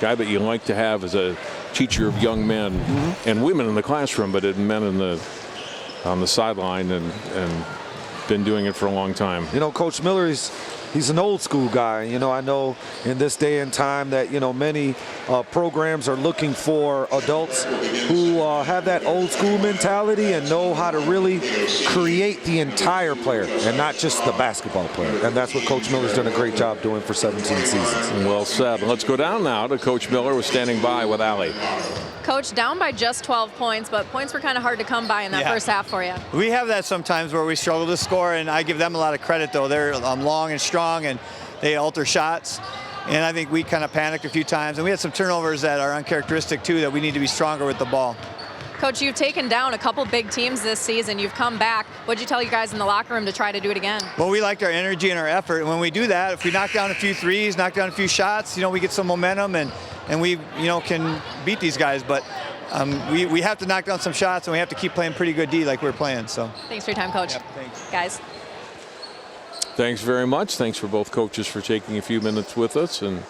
Speaker 5: guy that you like to have as a teacher of young men and women in the classroom, but men on the sideline, and been doing it for a long time.
Speaker 2: You know, Coach Miller, he's an old school guy. You know, I know in this day and time that, you know, many programs are looking for adults who have that old school mentality and know how to really create the entire player and not just the basketball player. And that's what Coach Miller's done a great job doing for 17 seasons.
Speaker 5: Well said. Let's go down now to Coach Miller, who's standing by with Allie.
Speaker 6: Coach, down by just 12 points, but points were kind of hard to come by in that first half for you.
Speaker 22: We have that sometimes where we struggle to score, and I give them a lot of credit, though. They're long and strong, and they alter shots. And I think we kind of panicked a few times, and we had some turnovers that are uncharacteristic, too, that we need to be stronger with the ball.
Speaker 6: Coach, you've taken down a couple big teams this season. You've come back. What'd you tell you guys in the locker room to try to do it again?
Speaker 22: Well, we liked our energy and our effort. And when we do that, if we knock down a few threes, knock down a few shots, you know, we get some momentum, and we, you know, can beat these guys. But we have to knock down some shots, and we have to keep playing pretty good D like we're playing. So
Speaker 6: thanks for your time, Coach.
Speaker 22: Yep, thanks.
Speaker 6: Guys.
Speaker 5: Thanks very much. Thanks for both coaches for taking a few minutes with us. And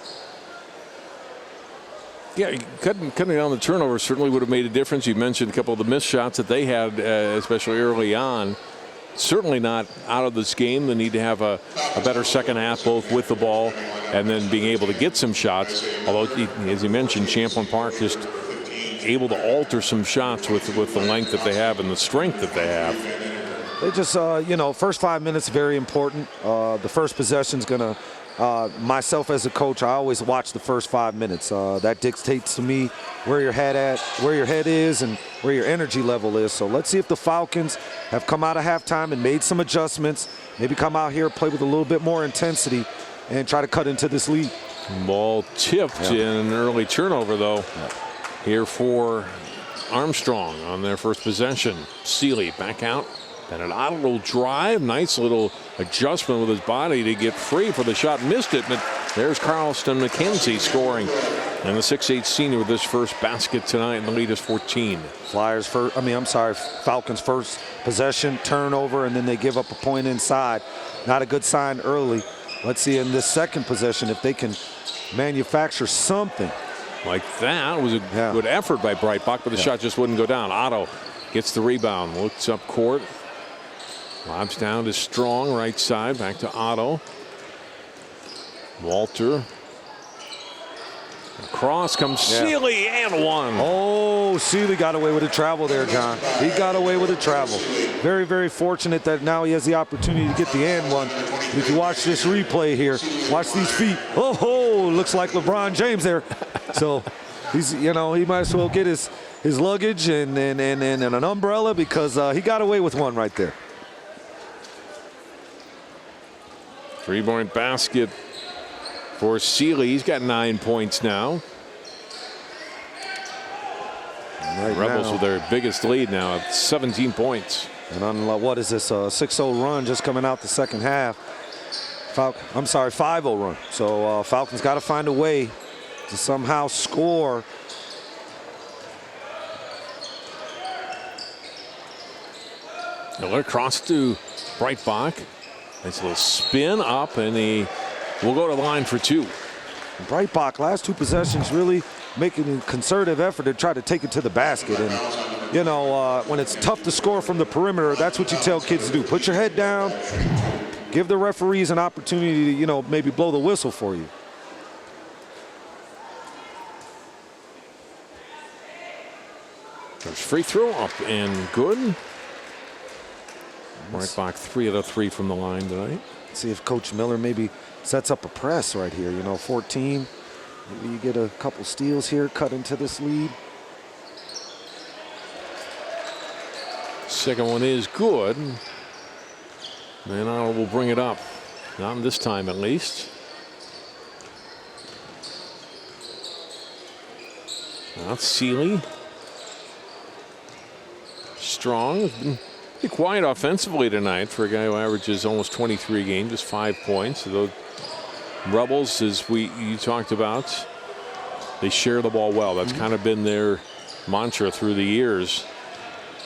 Speaker 5: yeah, cutting down the turnovers certainly would have made a difference. You mentioned a couple of the missed shots that they had, especially early on. Certainly not out of this game. They need to have a better second half, both with the ball and then being able to get some shots. Although, as you mentioned, Champlin Park just able to alter some shots with the length that they have and the strength that they have.
Speaker 2: They just, you know, first 5 minutes very important. The first possession's gonna. Myself as a coach, I always watch the first 5 minutes. That dictates to me where your head is, and where your energy level is. So let's see if the Falcons have come out of halftime and made some adjustments. Maybe come out here, play with a little bit more intensity, and try to cut into this lead.
Speaker 5: Ball tipped in an early turnover, though. Here for Armstrong on their first possession. Seeley back out. And an odd little drive. Nice little adjustment with his body to get free for the shot. Missed it, but there's Carlston McKenzie scoring. And the 6'8" senior with his first basket tonight, and the lead is 14.
Speaker 2: Falcons first possession, turnover, and then they give up a point inside. Not a good sign early. Let's see in this second possession if they can manufacture something.
Speaker 5: Like that. It was a good effort by Breitbach, but the shot just wouldn't go down. Otto gets the rebound, looks up court. Lobs down to Strong, right side, back to Otto. Walter. Across comes Seeley, and one.
Speaker 2: Oh, Seeley got away with a travel there, John. He got away with a travel. Very, very fortunate that now he has the opportunity to get the and one. If you watch this replay here, watch these feet. Oh, looks like LeBron James there. So he might as well get his luggage and an umbrella because he got away with one right there.
Speaker 1: 3-point basket for Seeley. He's got 9 points now.
Speaker 2: Right
Speaker 1: Rebels
Speaker 2: now,
Speaker 1: with their biggest lead now at 17 points.
Speaker 2: And on what is this, a 6-0 run just coming out the second half. 5-0 run. So Falcons got to find a way to somehow score.
Speaker 1: Miller across to Breitbach. Nice little spin up, and he will go to the line for 2.
Speaker 2: Breitbach, last 2 possessions, really making a concerted effort to try to take it to the basket. And, when it's tough to score from the perimeter, that's what you tell kids to do. Put your head down, give the referees an opportunity to, maybe blow the whistle for you.
Speaker 1: There's free throw up and good. Breitbach 3 out of 3 from the line tonight.
Speaker 2: See if Coach Miller maybe sets up a press right here. 14. Maybe you get a couple steals here, cut into this lead.
Speaker 1: Second one is good. And Arnold will bring it up. Not this time, at least. Now Seeley. Strong. Pretty quiet offensively tonight for a guy who averages almost 23 a game, just 5 points. So those Rebels, as you talked about, they share the ball well. That's kind of been their mantra through the years.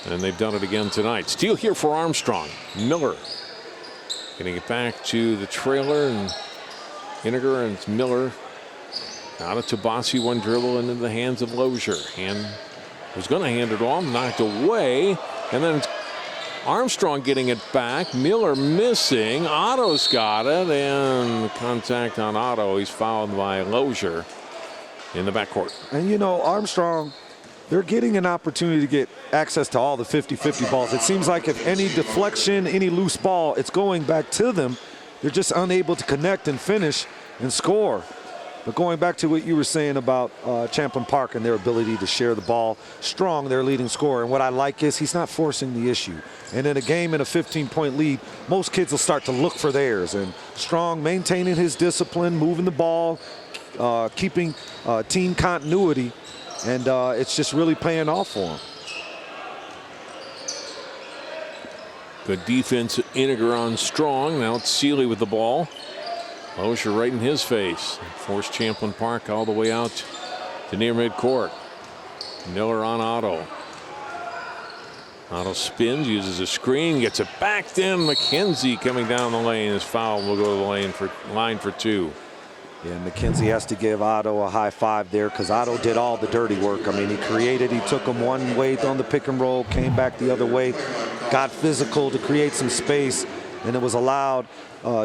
Speaker 1: And they've done it again tonight. Steal here for Armstrong. Miller getting it back to the trailer, and Iniger and Miller out of Tabasi, one dribble into the hands of Lozier. And was going to hand it off, knocked away, and then Armstrong getting it back. Miller missing. Otto's got it, and contact on Otto. He's fouled by Lozier in the backcourt.
Speaker 2: And Armstrong, they're getting an opportunity to get access to all the 50-50 balls. It seems like if any deflection, any loose ball, it's going back to them. They're just unable to connect and finish and score. But going back to what you were saying about Champlin Park and their ability to share the ball, Strong, their leading scorer. And what I like is he's not forcing the issue. And in a game in a 15-point lead, most kids will start to look for theirs. And Strong maintaining his discipline, moving the ball, keeping team continuity. And it's just really paying off for him.
Speaker 1: Good defense, Iniger on Strong. Now it's Seeley with the ball. Lozier right in his face. Forced Champlin Park all the way out to near midcourt. Miller on Otto. Otto spins, uses a screen, gets it back in. McKenzie coming down the lane is fouled. Will go to the line for 2.
Speaker 2: Yeah, McKenzie has to give Otto a high five there because Otto did all the dirty work. I mean, he created, he took him one way on the pick and roll, came back the other way, got physical to create some space, and it was allowed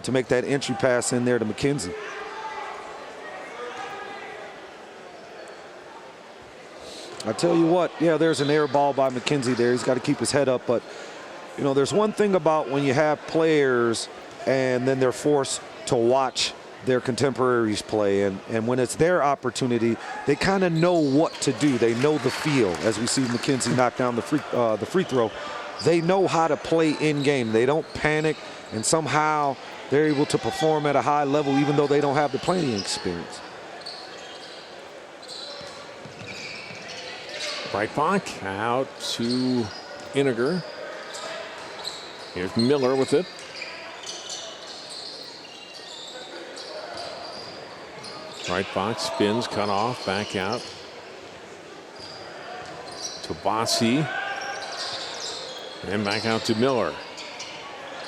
Speaker 2: to make that entry pass in there to McKenzie. I tell you what, yeah, there's an air ball by McKenzie there. He's got to keep his head up, but there's one thing about when you have players and then they're forced to watch their contemporaries play, and when it's their opportunity, they kind of know what to do. They know the feel. As we see McKenzie knock down the free throw, they know how to play in game. They don't panic, and somehow they're able to perform at a high level even though they don't have the playing experience.
Speaker 1: Breitbach out to Iniger. Here's Miller with it. Breitbach spins, cut off, back out. Tabasi. And back out to Miller.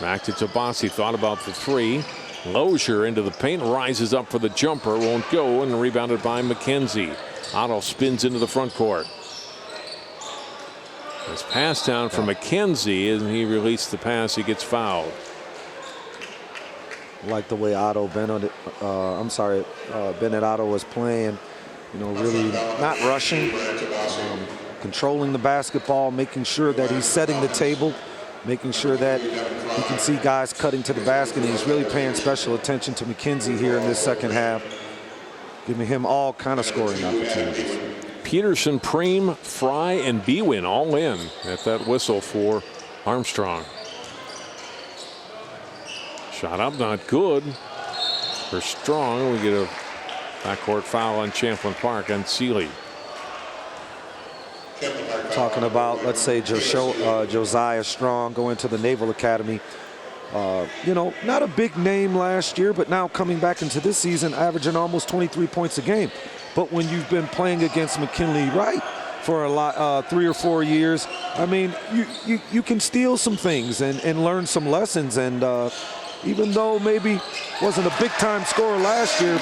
Speaker 1: Back to Tabasi, thought about the 3. Lozier into the paint, rises up for the jumper, won't go, and rebounded by McKenzie. Otto spins into the front court. This pass down for McKenzie, and he released the pass, he gets fouled.
Speaker 2: Like the way Otto Bennett Otto was playing, really not rushing, controlling the basketball, making sure that he's setting the table, making sure that you can see guys cutting to the basket, and he's really paying special attention to McKenzie here in this second half, giving him all kind of scoring opportunities.
Speaker 1: Peterson, Preem, Fry, and Bwin all in at that whistle for Armstrong. Shot up, not good for Strong. We get a backcourt foul on Champlin Park on Seeley.
Speaker 2: Talking about, let's say, Josiah Strong going to the Naval Academy. Not a big name last year, but now coming back into this season, averaging almost 23 points a game. But when you've been playing against McKinley Wright for 3 or 4 years, I mean, you can steal some things and learn some lessons. And even though maybe wasn't a big-time scorer last year,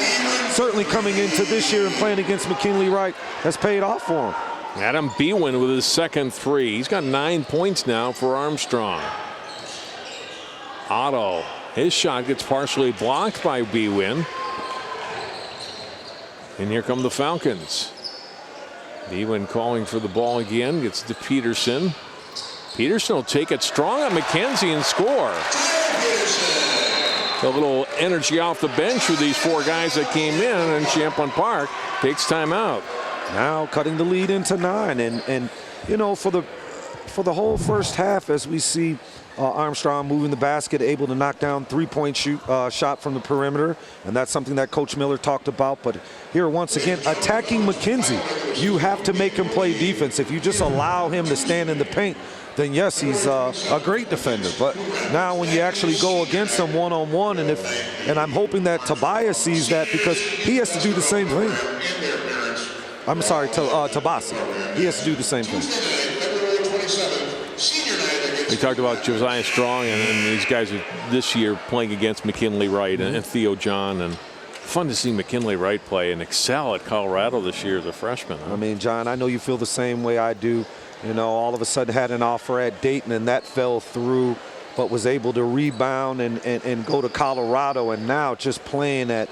Speaker 2: certainly coming into this year and playing against McKinley Wright has paid off for him.
Speaker 1: Adam Bwin with his second three. He's got 9 points now for Armstrong. Otto, his shot gets partially blocked by Bwin. And here come the Falcons. Bwin calling for the ball again, gets to Peterson. Peterson will take it strong on McKenzie and score. A little energy off the bench for these 4 guys that came in, and Champlin Park takes time out.
Speaker 2: Now cutting the lead into 9, and for the whole first half, as we see Armstrong moving the basket, able to knock down 3-point shot from the perimeter, and that's something that Coach Miller talked about. But here once again, attacking McKenzie, you have to make him play defense. If you just allow him to stand in the paint, then yes, he's a great defender. But now when you actually go against him one-on-one, and I'm hoping that Tobias sees that, because he has to do the same thing. I'm sorry, Tabasi. He has to do the same thing.
Speaker 1: We talked about Josiah Strong and these guys are this year playing against McKinley Wright and Theo John, and fun to see McKinley Wright play and excel at Colorado this year as a freshman.
Speaker 2: I mean, John, I know you feel the same way I do. All of a sudden had an offer at Dayton and that fell through, but was able to rebound and go to Colorado, and now just playing at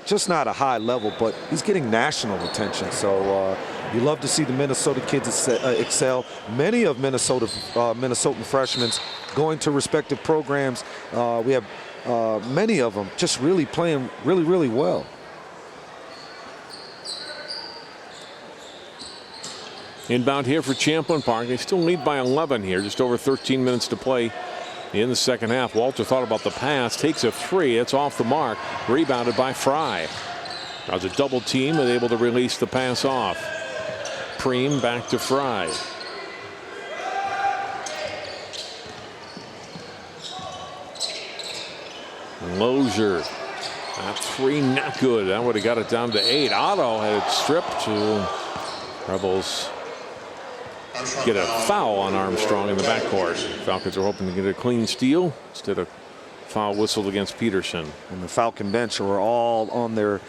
Speaker 2: just not a high level, but he's getting national attention. So you love to see the Minnesota kids excel. Many of Minnesotan freshmen going to respective programs. We have many of them just really playing really well.
Speaker 1: Inbound here for Champlin Park. They still lead by 11 here, just over 13 minutes to play in the second half. Walter thought about the pass, takes a 3. It's off the mark, rebounded by Fry. That was a double team and able to release the pass off. Preem back to Fry. Lozier, that 3 not good. That would have got it down to 8. Otto had it stripped to Rebels. Get a foul on Armstrong in the backcourt. Falcons are hoping to get a clean steal instead of foul whistled against Peterson.
Speaker 2: And the Falcon bench were all on their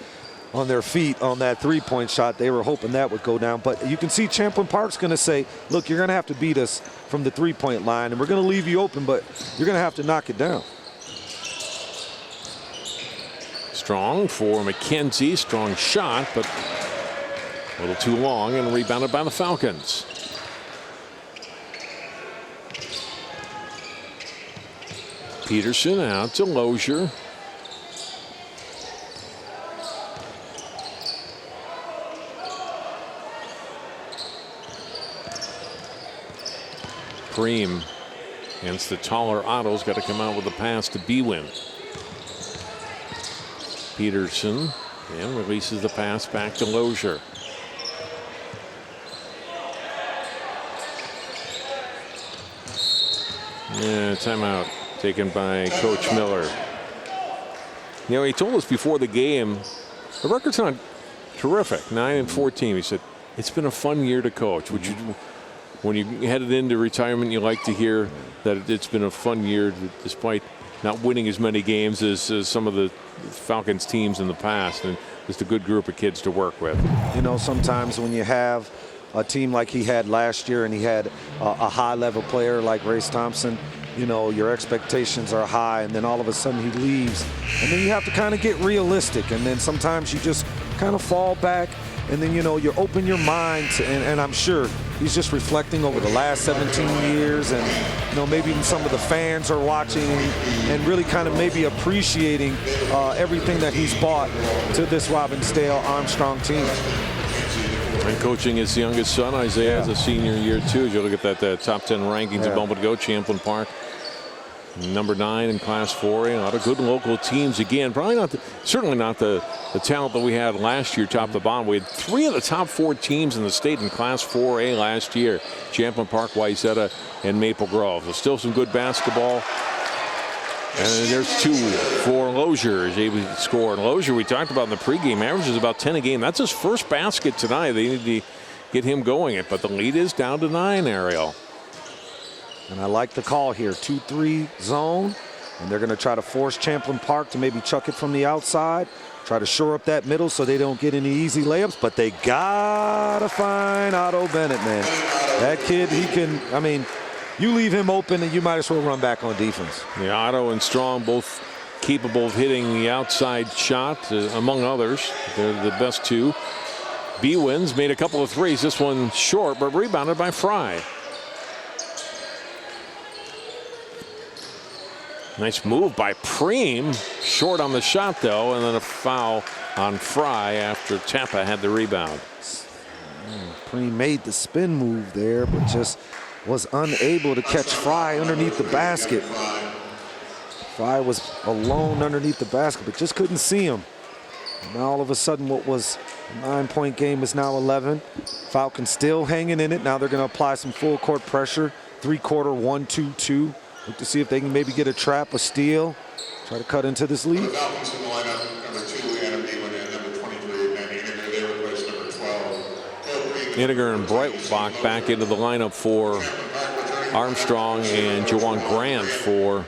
Speaker 2: feet on that 3-point shot. They were hoping that would go down. But you can see Champlin Park's going to say, look, you're going to have to beat us from the 3-point line, and we're going to leave you open, but you're going to have to knock it down.
Speaker 1: Strong for McKenzie. Strong shot, but a little too long, and rebounded by the Falcons. Peterson out to Lozier. Preem against the taller Otto's got to come out with a pass to Bwin. Peterson and releases the pass back to Lozier. Yeah, timeout taken by Coach Miller. He told us before the game, the record's not terrific, 9-14. He said, it's been a fun year to coach, which when you headed into retirement, you like to hear that it's been a fun year despite not winning as many games as some of the Falcons teams in the past, and just a good group of kids to work with.
Speaker 2: Sometimes when you have a team like he had last year and he had a high-level player like Race Thompson, your expectations are high, and then all of a sudden he leaves, and then you have to kind of get realistic, and then sometimes you just kind of fall back, and then you open your mind to, and I'm sure he's just reflecting over the last 17 years, and maybe even some of the fans are watching and really kind of maybe appreciating everything that he's brought to this Robbinsdale Armstrong team.
Speaker 1: And coaching his youngest son, Isaiah, is a senior year too. As you look at that top 10 rankings a moment ago, Champlin Park, number 9 in Class 4A. A lot of good local teams again. Probably not, certainly not the talent that we had last year, top to bottom. We had 3 of the top 4 teams in the state in Class 4A last year: Champlin Park, Wayzata, and Maple Grove. So still some good basketball. And there's 2 for Lozier, is able to score. And Lozier, we talked about in the pregame, averages about 10 a game. That's his first basket tonight. They need to get him going. But the lead is down to 9, Ariel.
Speaker 2: And I like the call here, 2-3 zone. And they're going to try to force Champlin Park to maybe chuck it from the outside. Try to shore up that middle so they don't get any easy layups. But they got to find Otto Bennett, man. That kid, he can, I mean, you leave him open and you might as well run back on defense.
Speaker 1: Yeah, Otto and Strong both capable of hitting the outside shot, among others. They're the best 2. B-Wins made a couple of threes. This one short, but rebounded by Fry. Nice move by Preem. Short on the shot, though, and then a foul on Fry after Tappa had the rebound.
Speaker 2: Preem made the spin move there, but just was unable to catch Fry underneath the basket. Fry was alone underneath the basket, but just couldn't see him. Now all of a sudden what was a 9-point game is now 11. Falcons still hanging in it. Now they're going to apply some full court pressure. 3-quarter 1-2-2. Look to see if they can maybe get a trap, a steal. Try to cut into this lead.
Speaker 1: Iniger and Breitbach back into the lineup for Armstrong and Jawan Grant for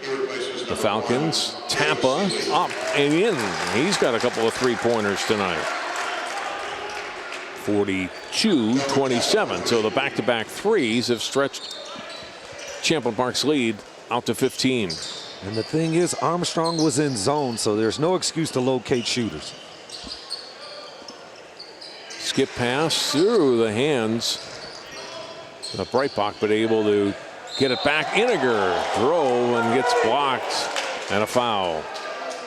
Speaker 1: the Falcons. Tappa up and in. He's got a couple of 3-pointers tonight. 42-27. So the back-to-back threes have stretched Champlin Park's lead out to 15.
Speaker 2: And the thing is, Armstrong was in zone, so there's no excuse to locate shooters.
Speaker 1: Skip pass through the hands of Breitbach, but able to get it back. Iniger drove and gets blocked, and a foul.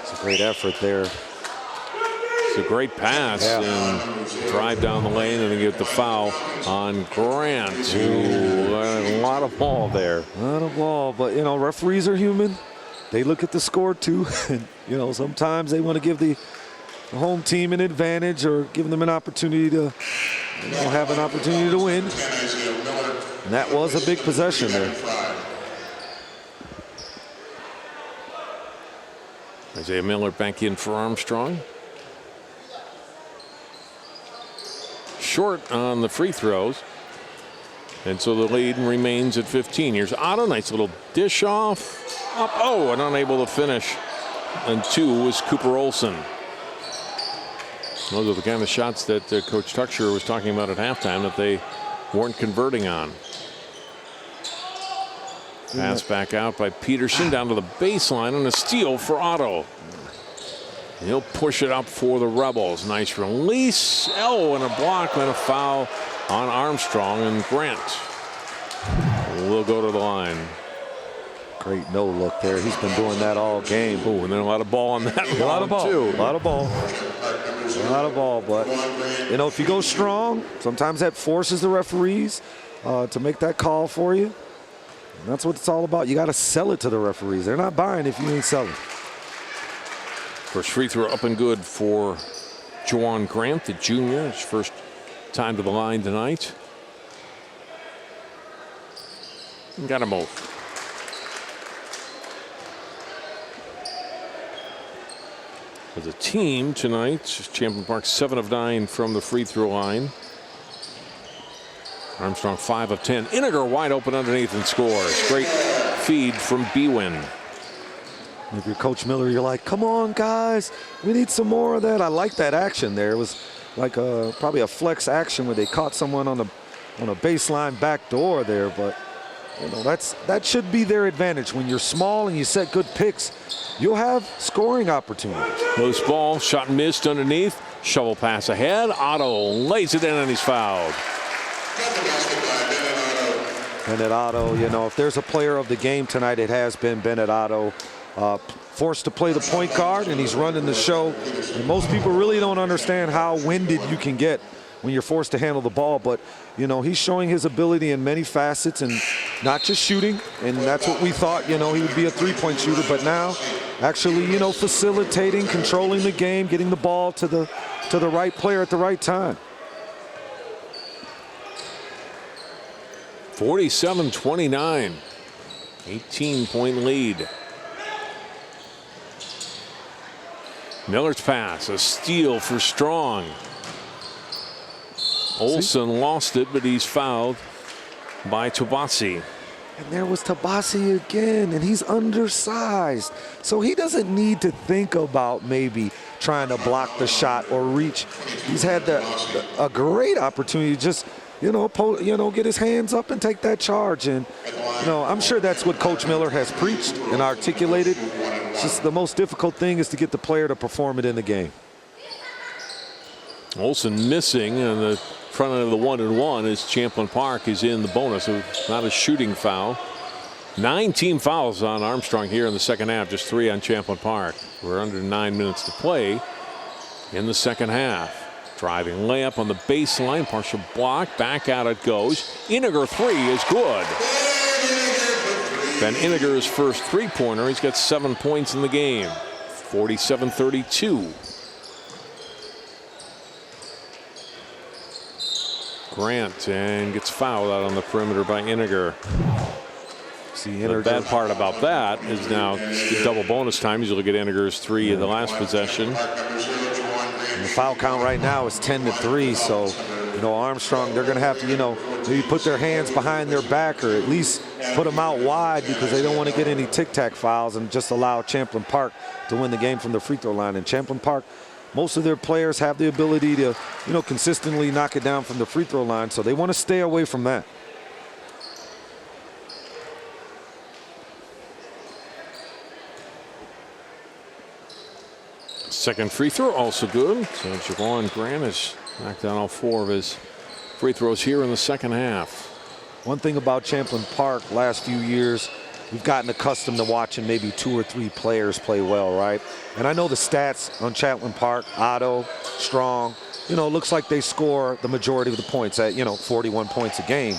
Speaker 2: It's a great effort there.
Speaker 1: It's a great pass and drive down the lane and then get the foul on Grant. Ooh, a lot of ball there.
Speaker 2: A lot of ball, but you know, referees are human. They look at the score too, and you know, sometimes they want to give the home team an advantage or give them an opportunity to, you know, have an opportunity to win. And that was a big possession there.
Speaker 1: Isaiah Miller back in for Armstrong. Short on the free throws. And so the lead remains at 15. Here's Otto. Nice little dish off. Up. Oh, and unable to finish. And 2 was Cooper Olson. Those are the kind of shots that Coach Tucksher was talking about at halftime that they weren't converting on. Pass back out by Peterson down to the baseline and a steal for Otto. He'll push it up for the Rebels. Nice release. Oh, and a block and a foul on Armstrong, and Grant will go to the line.
Speaker 2: Great no look there. He's been doing that all game.
Speaker 1: Oh, and then a lot of ball on that.
Speaker 2: A lot of ball.
Speaker 1: Too.
Speaker 2: A lot of ball. A lot of ball. But, you know, if you go strong, sometimes that forces the referees to make that call for you. And that's what it's all about. You got to sell it to the referees. They're not buying if you ain't selling.
Speaker 1: First free throw up and good for Jawan Grant, the junior. His first time to the line tonight. Got him both. As a team tonight, Champlin Park 7 of 9 from the free throw line. Armstrong 5 of 10. Iniger wide open underneath and scores. Great feed from Bwin.
Speaker 2: If you're Coach Miller, you're like, come on, guys. We need some more of that. I like that action there. It was like probably a flex action where they caught someone on a baseline back door there. But, you know, that should be their advantage. When you're small and you set good picks, you'll have scoring opportunities.
Speaker 1: Loose ball, shot missed underneath. Shovel pass ahead. Otto lays it in and he's fouled.
Speaker 2: Bennett Otto, you know, if there's a player of the game tonight, it has been Bennett Otto. Forced to play the point guard, and he's running the show. And most people really don't understand how winded you can get when you're forced to handle the ball. But, you know, he's showing his ability in many facets and not just shooting. And that's what we thought, you know, he would be a three-point shooter. But now actually, you know, facilitating, controlling the game, getting the ball to the right player at the right time.
Speaker 1: 47-29. 18-point lead. Miller's pass, a steal for Strong. Olsen lost it, but he's fouled by Tabasi.
Speaker 2: And there was Tabasi again, and he's undersized. So he doesn't need to think about maybe trying to block the shot or reach. He's had a great opportunity to just, you know, get his hands up and take that charge. And, you know, I'm sure that's what Coach Miller has preached and articulated. It's just the most difficult thing is to get the player to perform it in the game.
Speaker 1: Olsen missing in the front end of the 1-and-1 as Champlin Park is in the bonus. So not a shooting foul. 9 team fouls on Armstrong here in the second half, just 3 on Champlin Park. We're under 9 minutes to play in the second half. Driving layup on the baseline, partial block, back out it goes. Iniger 3 is good. Ben Iniger's first three-pointer. He's got 7 points in the game. 47-32. Grant and gets fouled out on the perimeter by Iniger.
Speaker 2: See,
Speaker 1: the bad part about that is now double bonus time. Usually get Iniger's 3 in the last possession.
Speaker 2: And the foul count right now is 10-3. So, you know, Armstrong, they're going to have to, you know, maybe put their hands behind their back or at least put them out wide because they don't want to get any tic-tac fouls and just allow Champlin Park to win the game from the free throw line. And Champlin Park, most of their players have the ability to, you know, consistently knock it down from the free throw line. So they want to stay away from that.
Speaker 1: Second free throw also good. So Javon Grant has knocked down all 4 of his free throws here in the second half.
Speaker 2: One thing about Champlin Park last few years, we've gotten accustomed to watching maybe 2 or 3 players play well, right? And I know the stats on Champlin Park, Otto, Strong, you know, it looks like they score the majority of the points at, you know, 41 points a game.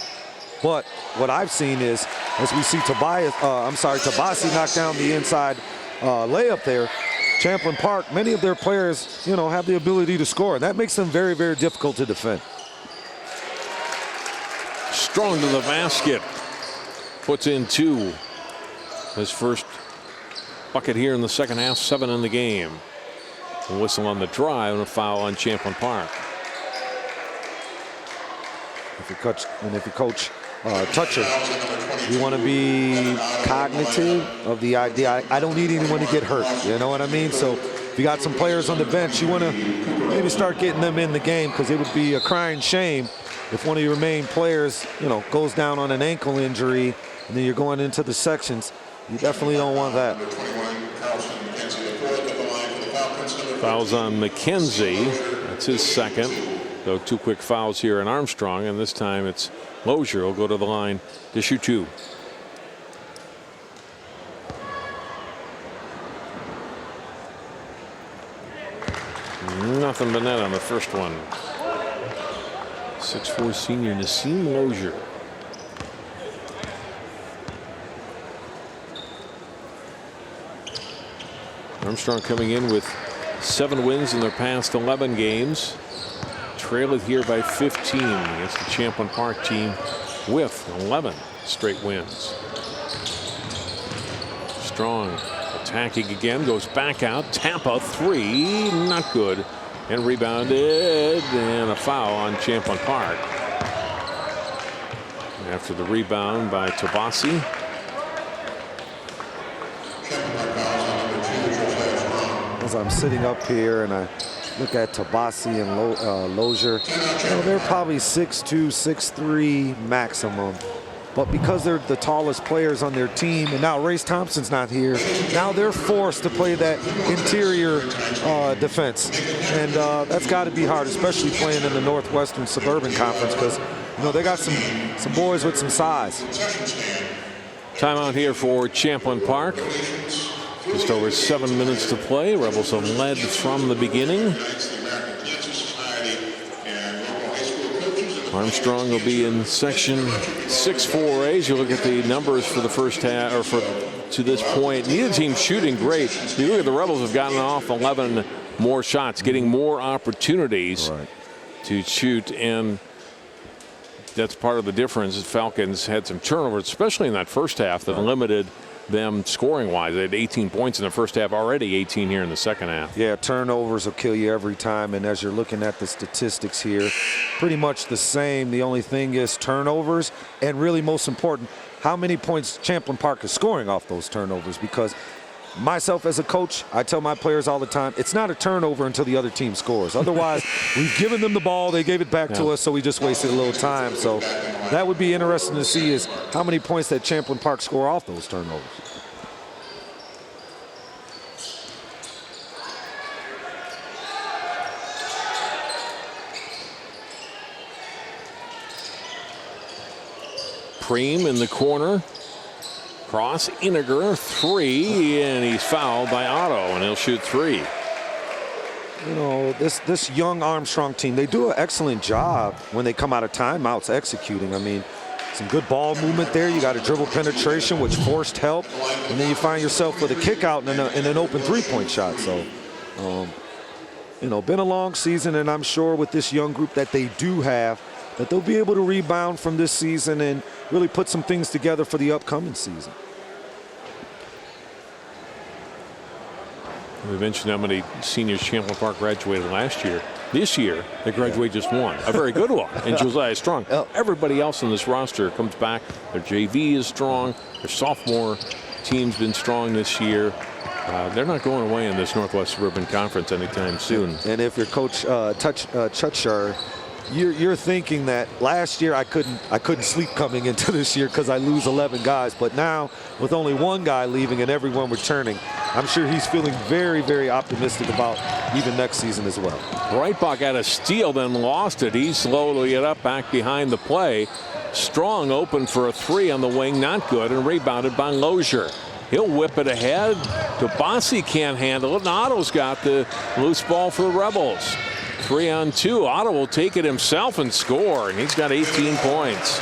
Speaker 2: But what I've seen is, as we see Tabasi knock down the inside layup there, Champlin Park, many of their players, you know, have the ability to score. And that makes them very, very difficult to defend.
Speaker 1: Strong to the basket. Puts in 2. His first bucket here in the second half, 7 in the game. A whistle on the drive and a foul on Champlin Park.
Speaker 2: If you coach Toucher, you want to be cognitive of the idea. I don't need anyone to get hurt. You know what I mean? So if you got some players on the bench, you want to maybe start getting them in the game because it would be a crying shame if one of your main players, you know, goes down on an ankle injury and then you're going into the sections. You definitely don't want that.
Speaker 1: Fouls on McKenzie. That's his second. So 2 quick fouls here in Armstrong, and this time it's Lozier will go to the line to shoot 2. Nothing but net on the first one. 6'4" senior Nassim Lozier. Armstrong coming in with 7 wins in their past 11 games. Trail it here by 15 against the Champlin Park team with 11 straight wins. Strong attacking again, goes back out. Tampa 3, not good. And rebounded, and a foul on Champlin Park. After the rebound by Tabasi.
Speaker 2: As I'm sitting up here and I look at Tabasi and Lozier, you know, they're probably 6'2", 6'3" maximum. But because they're the tallest players on their team, and now Race Thompson's not here, now they're forced to play that interior defense. And that's got to be hard, especially playing in the Northwestern Suburban Conference, because, you know, they got some boys with some size.
Speaker 1: Timeout here for Champlin Park. Just over 7 minutes to play. Rebels have led from the beginning.
Speaker 5: Armstrong will be in section 6-4A. As you look at the numbers for the first half, or to this point, neither team shooting great. You look at the Rebels have gotten off 11 more shots, getting more opportunities to shoot, and that's part of the difference. The Falcons had some turnovers, especially in that first half, that limited them scoring-wise. They had 18 points in the first half, already 18 here in the second half.
Speaker 2: Yeah, turnovers will kill you every time, and as you're looking at the statistics here, pretty much the same. The only thing is turnovers, and really most important, how many points Champlin Park is scoring off those turnovers, because myself as a coach, I tell my players all the time, it's not a turnover until the other team scores. Otherwise, we've given them the ball, they gave it back to us, so we just wasted a little time. So that would be interesting to see, is how many points that Champlin Park score off those turnovers.
Speaker 5: Preem in the corner. Cross, Iniger, 3, and he's fouled by Otto, and he'll shoot 3.
Speaker 2: You know, this young Armstrong team, they do an excellent job when they come out of timeouts executing. I mean, some good ball movement there. You got a dribble penetration, which forced help, and then you find yourself with a kick out and an open three-point shot. So, you know, been a long season, and I'm sure with this young group that they do have, that they'll be able to rebound from this season and really put some things together for the upcoming season.
Speaker 5: We mentioned how many seniors Champlin Park graduated last year. This year, they graduate just one, a very good one, and Josiah Strong. Everybody else in this roster comes back. Their JV is strong. Their sophomore team's been strong this year. They're not going away in this Northwest Suburban Conference anytime soon.
Speaker 2: And if your coach Chutchar, you're thinking that last year I couldn't sleep coming into this year because I lose 11 guys, but now with only one guy leaving and everyone returning, I'm sure he's feeling very, very optimistic about even next season as well.
Speaker 5: Breitbach had a steal, then lost it. He slowly it up back behind the play. Strong open for a 3 on the wing, not good, and rebounded by Lozier. He'll whip it ahead. DeBossi can't handle it, and Otto's got the loose ball for the Rebels. 3-on-2. Otto will take it himself and score, and he's got 18 points.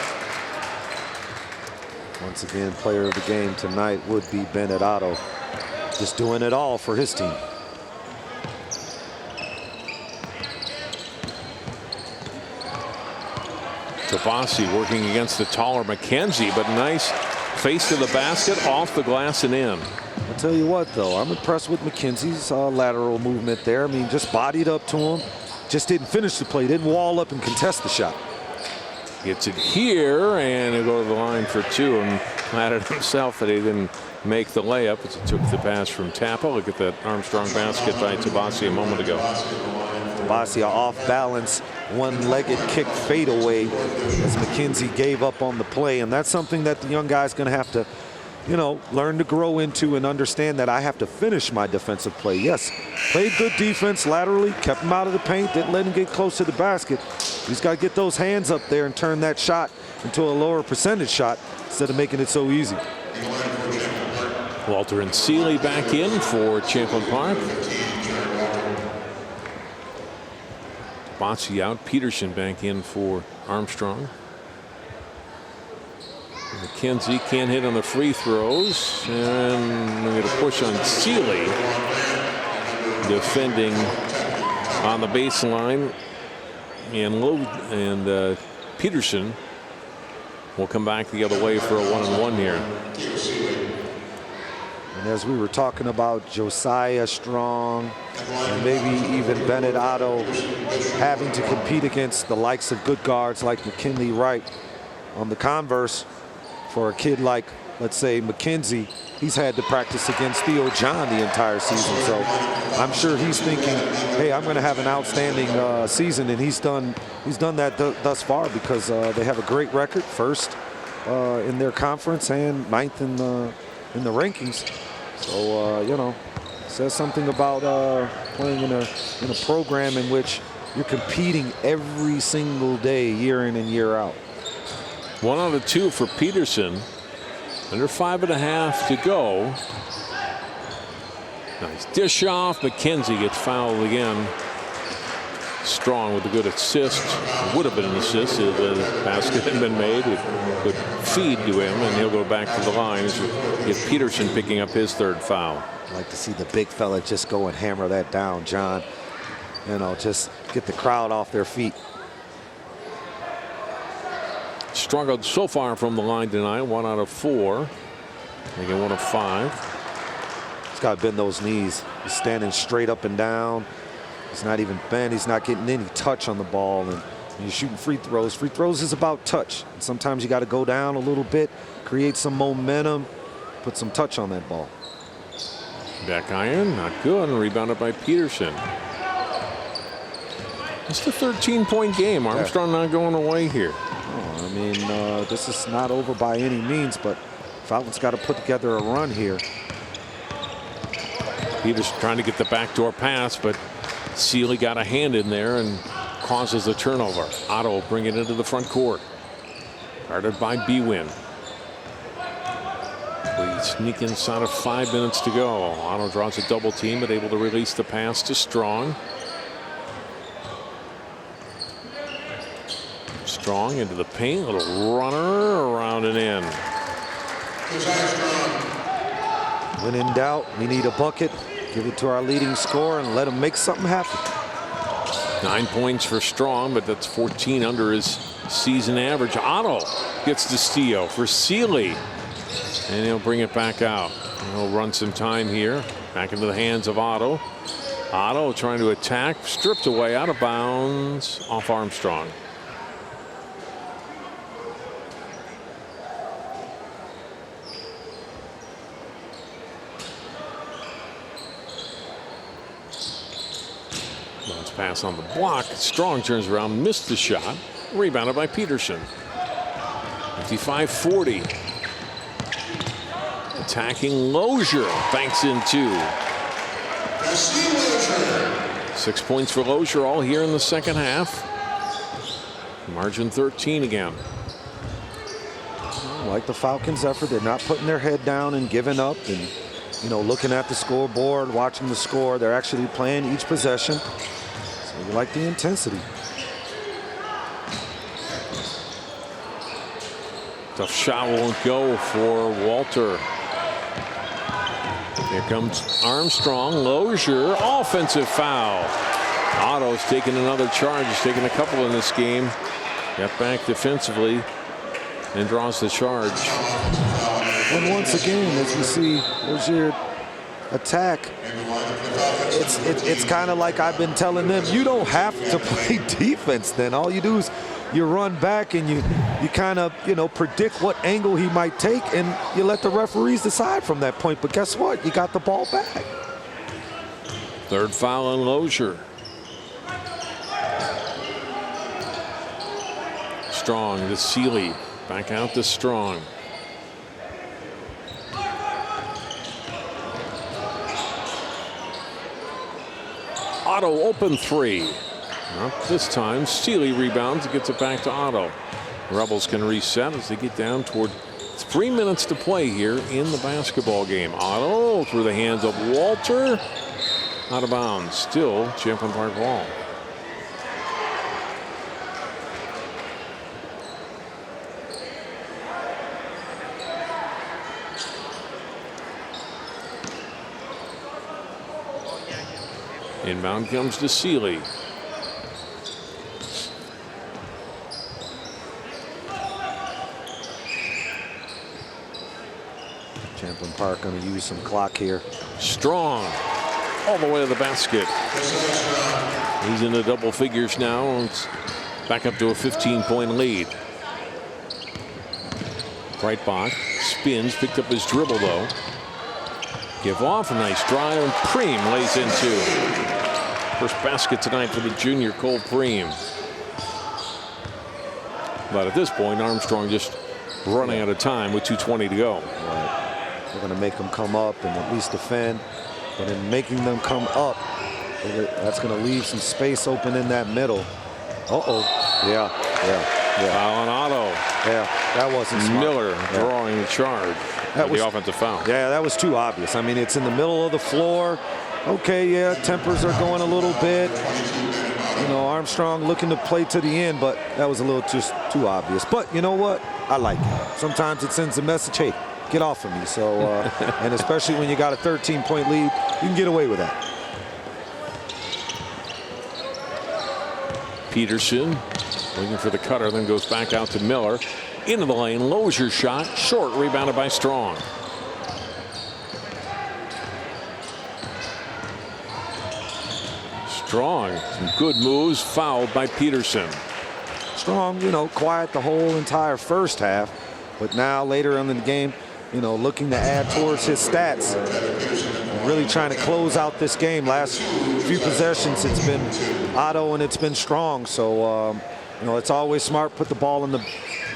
Speaker 2: Once again, player of the game tonight would be Bennett Otto, just doing it all for his team.
Speaker 5: DeBossi working against the taller McKenzie, but nice face to the basket, off the glass and in.
Speaker 2: I'll tell you what, though, I'm impressed with McKenzie's lateral movement there. I mean, just bodied up to him. Just didn't finish the play, didn't wall up and contest the shot.
Speaker 5: Gets it here, and he'll go to the line for 2, and mad at himself that he didn't make the layup as he took the pass from Tappa. Look at that Armstrong basket by DeBossi a moment ago.
Speaker 2: DeBossi off balance, one-legged kick fadeaway as McKenzie gave up on the play, and that's something that the young guy's going to have to, you know, learn to grow into and understand that I have to finish my defensive play. Yes, played good defense laterally, kept him out of the paint, didn't let him get close to the basket. He's got to get those hands up there and turn that shot into a lower percentage shot instead of making it so easy.
Speaker 5: Walter and Seeley back in for Champlin Park. Bocci out, Peterson back in for Armstrong. McKenzie can't hit on the free throws, and we're going to push on Seeley, defending on the baseline, and Peterson will come back the other way for a 1-on-1 here.
Speaker 2: And as we were talking about Josiah Strong and maybe even Bennett Otto having to compete against the likes of good guards like McKinley Wright, on the converse, for a kid like, let's say, McKenzie, he's had to practice against Theo John the entire season. So I'm sure he's thinking, hey, I'm going to have an outstanding season, and he's done that thus far because they have a great record, first in their conference and 9th in the rankings. So you know, says something about playing in a program in which you're competing every single day, year in and year out.
Speaker 5: 1 out of 2 for Peterson. Under 5.5 to go. Nice dish off. McKenzie gets fouled again.
Speaker 1: Strong with a good assist. Would have been an assist if the basket had been made. It could feed to him, and he'll go back to the line. Get Peterson picking up his third foul.
Speaker 3: I'd like to see the big fella just go and hammer that down, John. You know, just get the crowd off their feet.
Speaker 1: Struggled so far from the line tonight. 1 out of 4. Making 1 of 5.
Speaker 3: He's got to bend those knees. He's standing straight up and down. He's not even bent. He's not getting any touch on the ball. And when you're shooting free throws, free throws is about touch. And sometimes you got to go down a little bit, create some momentum, put some touch on that ball.
Speaker 1: Back iron, not good, and rebounded by Peterson. It's the 13-point game. Armstrong not going away here.
Speaker 3: Oh, I mean, this is not over by any means, but Falcons got to put together a run here.
Speaker 1: Peterson trying to get the backdoor pass, but Sealy got a hand in there and causes the turnover. Otto bring it into the front court. Guarded by Bwin. We sneak inside of 5 minutes to go. Otto draws a double team, but able to release the pass to Strong. Strong into the paint. Little runner around and in.
Speaker 3: When in doubt, we need a bucket. Give it to our leading scorer and let him make something happen.
Speaker 1: 9 points for Strong, but that's 14 under his season average. Otto gets the steal for Sealy, and he'll bring it back out. He'll run some time here. Back into the hands of Otto. Otto trying to attack, stripped away, out of bounds, off Armstrong. Pass on the block. Strong turns around, missed the shot. Rebounded by Peterson. 55-40. Attacking Lozier. Banks in 2. 6 points for Lozier, all here in the second half. Margin 13 again.
Speaker 3: Like the Falcons' effort, they're not putting their head down and giving up and, you know, looking at the scoreboard, watching the score. They're actually playing each possession. You like the intensity.
Speaker 1: Tough shot won't go for Walter. Here comes Armstrong. Lozier, offensive foul. Otto's taking another charge. He's taken a couple in this game. Got back defensively and draws the charge.
Speaker 3: And once again, as we see Lozier attack, it's kind of like I've been telling them, you don't have to play defense then. All you do is you run back and you kind of, you know, predict what angle he might take, and you let the referees decide from that point. But guess what? You got the ball back.
Speaker 1: Third foul on Lozier. Strong to Sealy. Back out to Strong. Otto open 3. Not this time. Sealy rebounds and gets it back to Otto. Rebels can reset as they get down toward 3 minutes to play here in the basketball game. Otto through the hands of Walter. Out of bounds. Still Champlin Park ball. Inbound comes to Sealy.
Speaker 3: Champlin Park going to use some clock here.
Speaker 1: Strong all the way to the basket. He's into double figures now. It's back up to a 15-point lead. Breitbach spins, picked up his dribble though. Give off, a nice drive, and Preem lays in 2. First basket tonight for the junior Cole Preem. But at this point, Armstrong just running out of time with 2:20 to go.
Speaker 3: Right. They're going to make them come up and at least defend. But in making them come up, that's going to leave some space open in that middle. Uh-oh. Yeah.
Speaker 1: Foul on Otto.
Speaker 3: Yeah, that wasn't smart.
Speaker 1: Miller drawing the charge. That was the offensive foul.
Speaker 3: Yeah, that was too obvious. I mean, it's in the middle of the floor. Okay, yeah, tempers are going a little bit. You know, Armstrong looking to play to the end, but that was a little just too obvious. But you know what? I like it. Sometimes it sends a message, hey, get off of me. So, and especially when you got a 13-point lead, you can get away with that.
Speaker 1: Peterson looking for the cutter, then goes back out to Miller. Into the lane, Lozier's shot, short, rebounded by Strong. Strong, some good moves, fouled by Peterson.
Speaker 3: Strong, you know, quiet the whole entire first half, but now later in the game, you know, looking to add towards his stats. Really trying to close out this game. Last few possessions, it's been Otto and it's been Strong. So, you know, it's always smart. Put the ball in the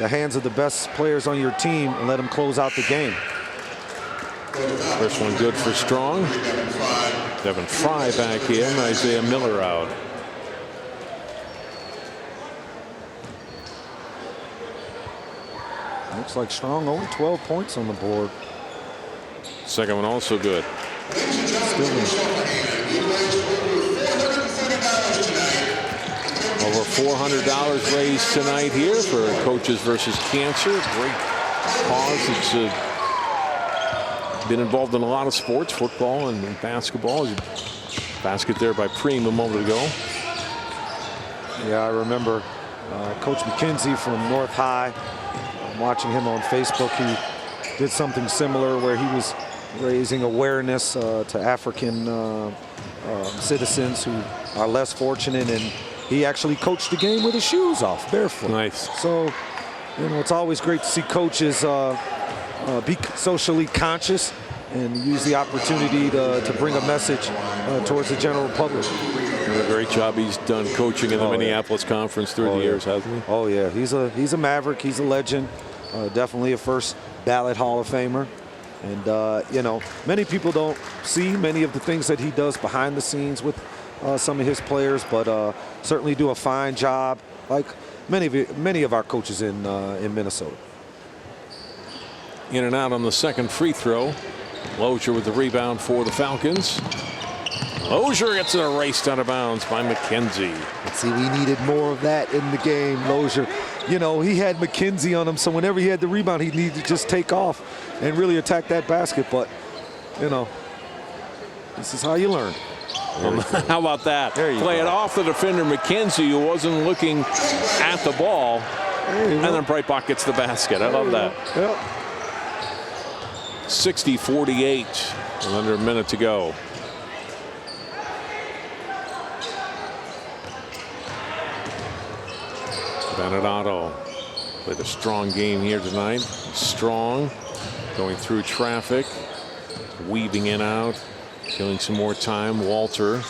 Speaker 3: hands of the best players on your team and let them close out the game.
Speaker 1: First one good for Strong. Devin Fry back in. Isaiah Miller out.
Speaker 3: Looks like Strong only 12 points on the board.
Speaker 1: Second one also good. Over $400 raised tonight here for Coaches versus Cancer. Great cause. It's been involved in a lot of sports, football and basketball. Basket there by Preem a moment ago.
Speaker 3: Yeah, I remember Coach McKenzie from North High. I'm watching him on Facebook. He did something similar where he was raising awareness to African citizens who are less fortunate, and he actually coached the game with his shoes off, barefoot.
Speaker 1: Nice.
Speaker 3: So, you know, it's always great to see coaches be socially conscious and use the opportunity to bring a message towards the general public.
Speaker 1: And a great job he's done coaching in the Minneapolis Conference through the years, hasn't he?
Speaker 3: Oh yeah, he's a maverick. He's a legend. Definitely a first ballot Hall of Famer. And you know, many people don't see many of the things that he does behind the scenes with some of his players, but certainly do a fine job, like many of our coaches in Minnesota.
Speaker 1: In and out on the second free throw. Lozier with the rebound for the Falcons. Lozier gets it erased out of bounds by McKenzie.
Speaker 3: See, we needed more of that in the game. Lozier, you know, he had McKenzie on him, so whenever he had the rebound, he needed to just take off and really attack that basket. But, you know, this is how you learn.
Speaker 1: How about that? Play it off the defender, McKenzie, who wasn't looking at the ball. And then Breitbach gets the basket. I love that.
Speaker 3: Yep.
Speaker 1: 60-48 with under a minute to go. Bennett Otto played a strong game here tonight. Strong going through traffic, weaving in out, killing some more time. Walter,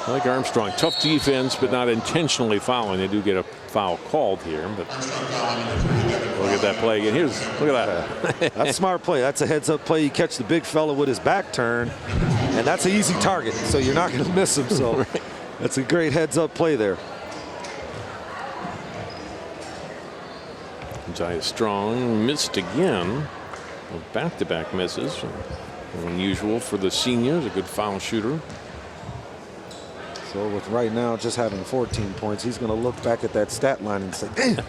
Speaker 1: I like Armstrong, tough defense, but not intentionally fouling. They do get a foul called here, but look at that play again. Look at that.
Speaker 3: That's a smart play. That's a heads-up play. You catch the big fella with his back turn, and that's an easy target, so you're not going to miss him. So that's a great heads-up play there.
Speaker 1: Jaya Strong missed again. Back-to-back misses. Unusual for the seniors. A good foul shooter.
Speaker 3: So with right now just having 14 points, he's going to look back at that stat line and say, damn.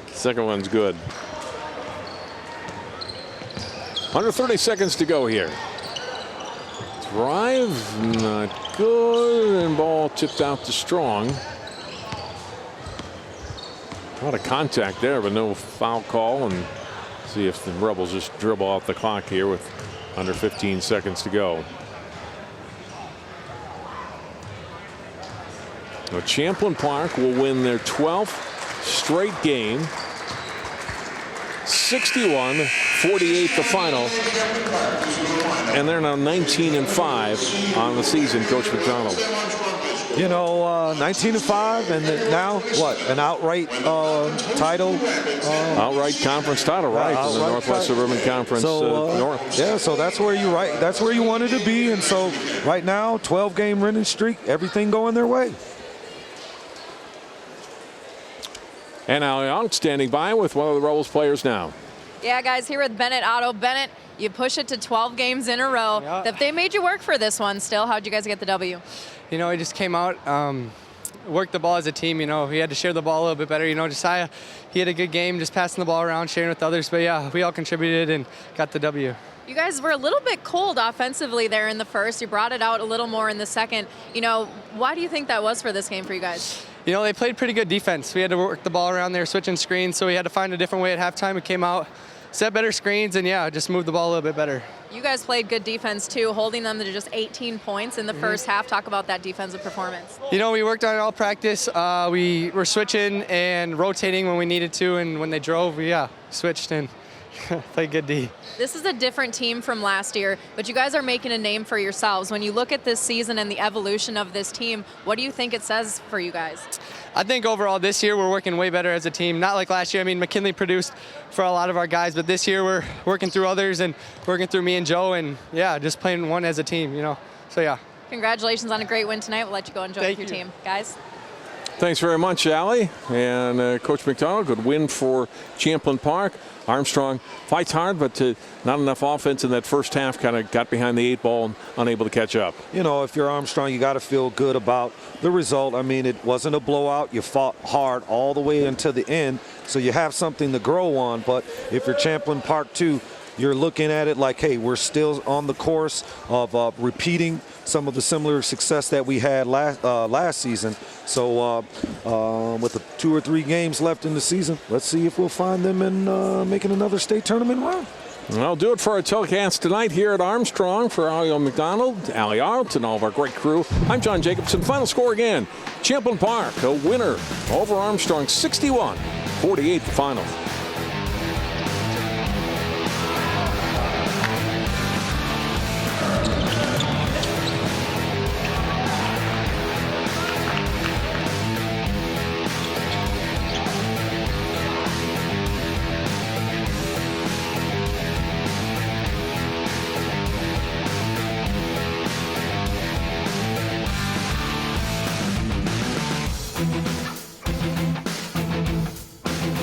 Speaker 1: Second one's good. Under 30 seconds to go here. Drive, not good, and ball tipped out to Strong. A lot of contact there, but no foul call. And see if the Rebels just dribble out the clock here with under 15 seconds to go. Now, Champlin Park will win their 12th straight game. 61-48 the final. And they're now 19-5 on the season, Coach McDonald.
Speaker 3: You know, 19-5, and then now what? An outright title?
Speaker 1: Outright conference title, right? From the Northwest Suburban Conference North.
Speaker 3: Yeah, so that's where that's where you wanted to be, and so right now, 12-game winning streak, everything going their way.
Speaker 1: And now Young standing by with one of the Rebels players now.
Speaker 6: Yeah, guys, here with Bennett Otto. Bennett, You push it to 12 games in a row. That they made you work for this one still. How'd you guys get the W?
Speaker 4: You know, we just came out, worked the ball as a team. You know, we had to share the ball a little bit better. You know, Josiah, he had a good game, just passing the ball around, sharing with others. But yeah, we all contributed and got the W.
Speaker 6: You guys were a little bit cold offensively there in the first. You brought it out a little more in the second. You know, why do you think that was for this game for you guys?
Speaker 4: You know, they played pretty good defense. We had to work the ball around there, switching screens, so we had to find a different way at halftime. We came out, set better screens, and yeah, just moved the ball a little bit better.
Speaker 6: You guys played good defense too, holding them to just 18 points in the first half. Talk about that defensive performance.
Speaker 4: You know, we worked on it all practice. We were switching and rotating when we needed to, and when they drove, we switched and played good D.
Speaker 6: This is a different team from last year, but you guys are making a name for yourselves. When you look at this season and the evolution of this team, what do you think it says for you guys?
Speaker 4: I think overall this year we're working way better as a team. Not like last year. I mean, McKinley produced for a lot of our guys, but this year we're working through others and working through me and Joe, and yeah, just playing one as a team, you know. So yeah.
Speaker 6: Congratulations on a great win tonight. We'll let you go enjoy with your team. Guys.
Speaker 1: Thanks very much, Allie. And Coach McDonald, good win for Champlin Park. Armstrong fights hard, but not enough offense in that first half. Kind of got behind the 8 ball and unable to catch up.
Speaker 3: You know, if you're Armstrong, you got to feel good about the result. I mean, it wasn't a blowout. You fought hard all the way until the end, so you have something to grow on. But if you're Champlin Park too, you're looking at it like, hey, we're still on the course of repeating some of the similar success that we had last season. So with 2 or 3 games left in the season, let's see if we'll find them in making another state tournament run.
Speaker 1: And I'll do it for our telecast tonight here at Armstrong. For Allie McDonald, Allie Arlt, and all of our great crew, I'm John Jacobson. Final score again, Champlin Park, a winner over Armstrong, 61-48 the final.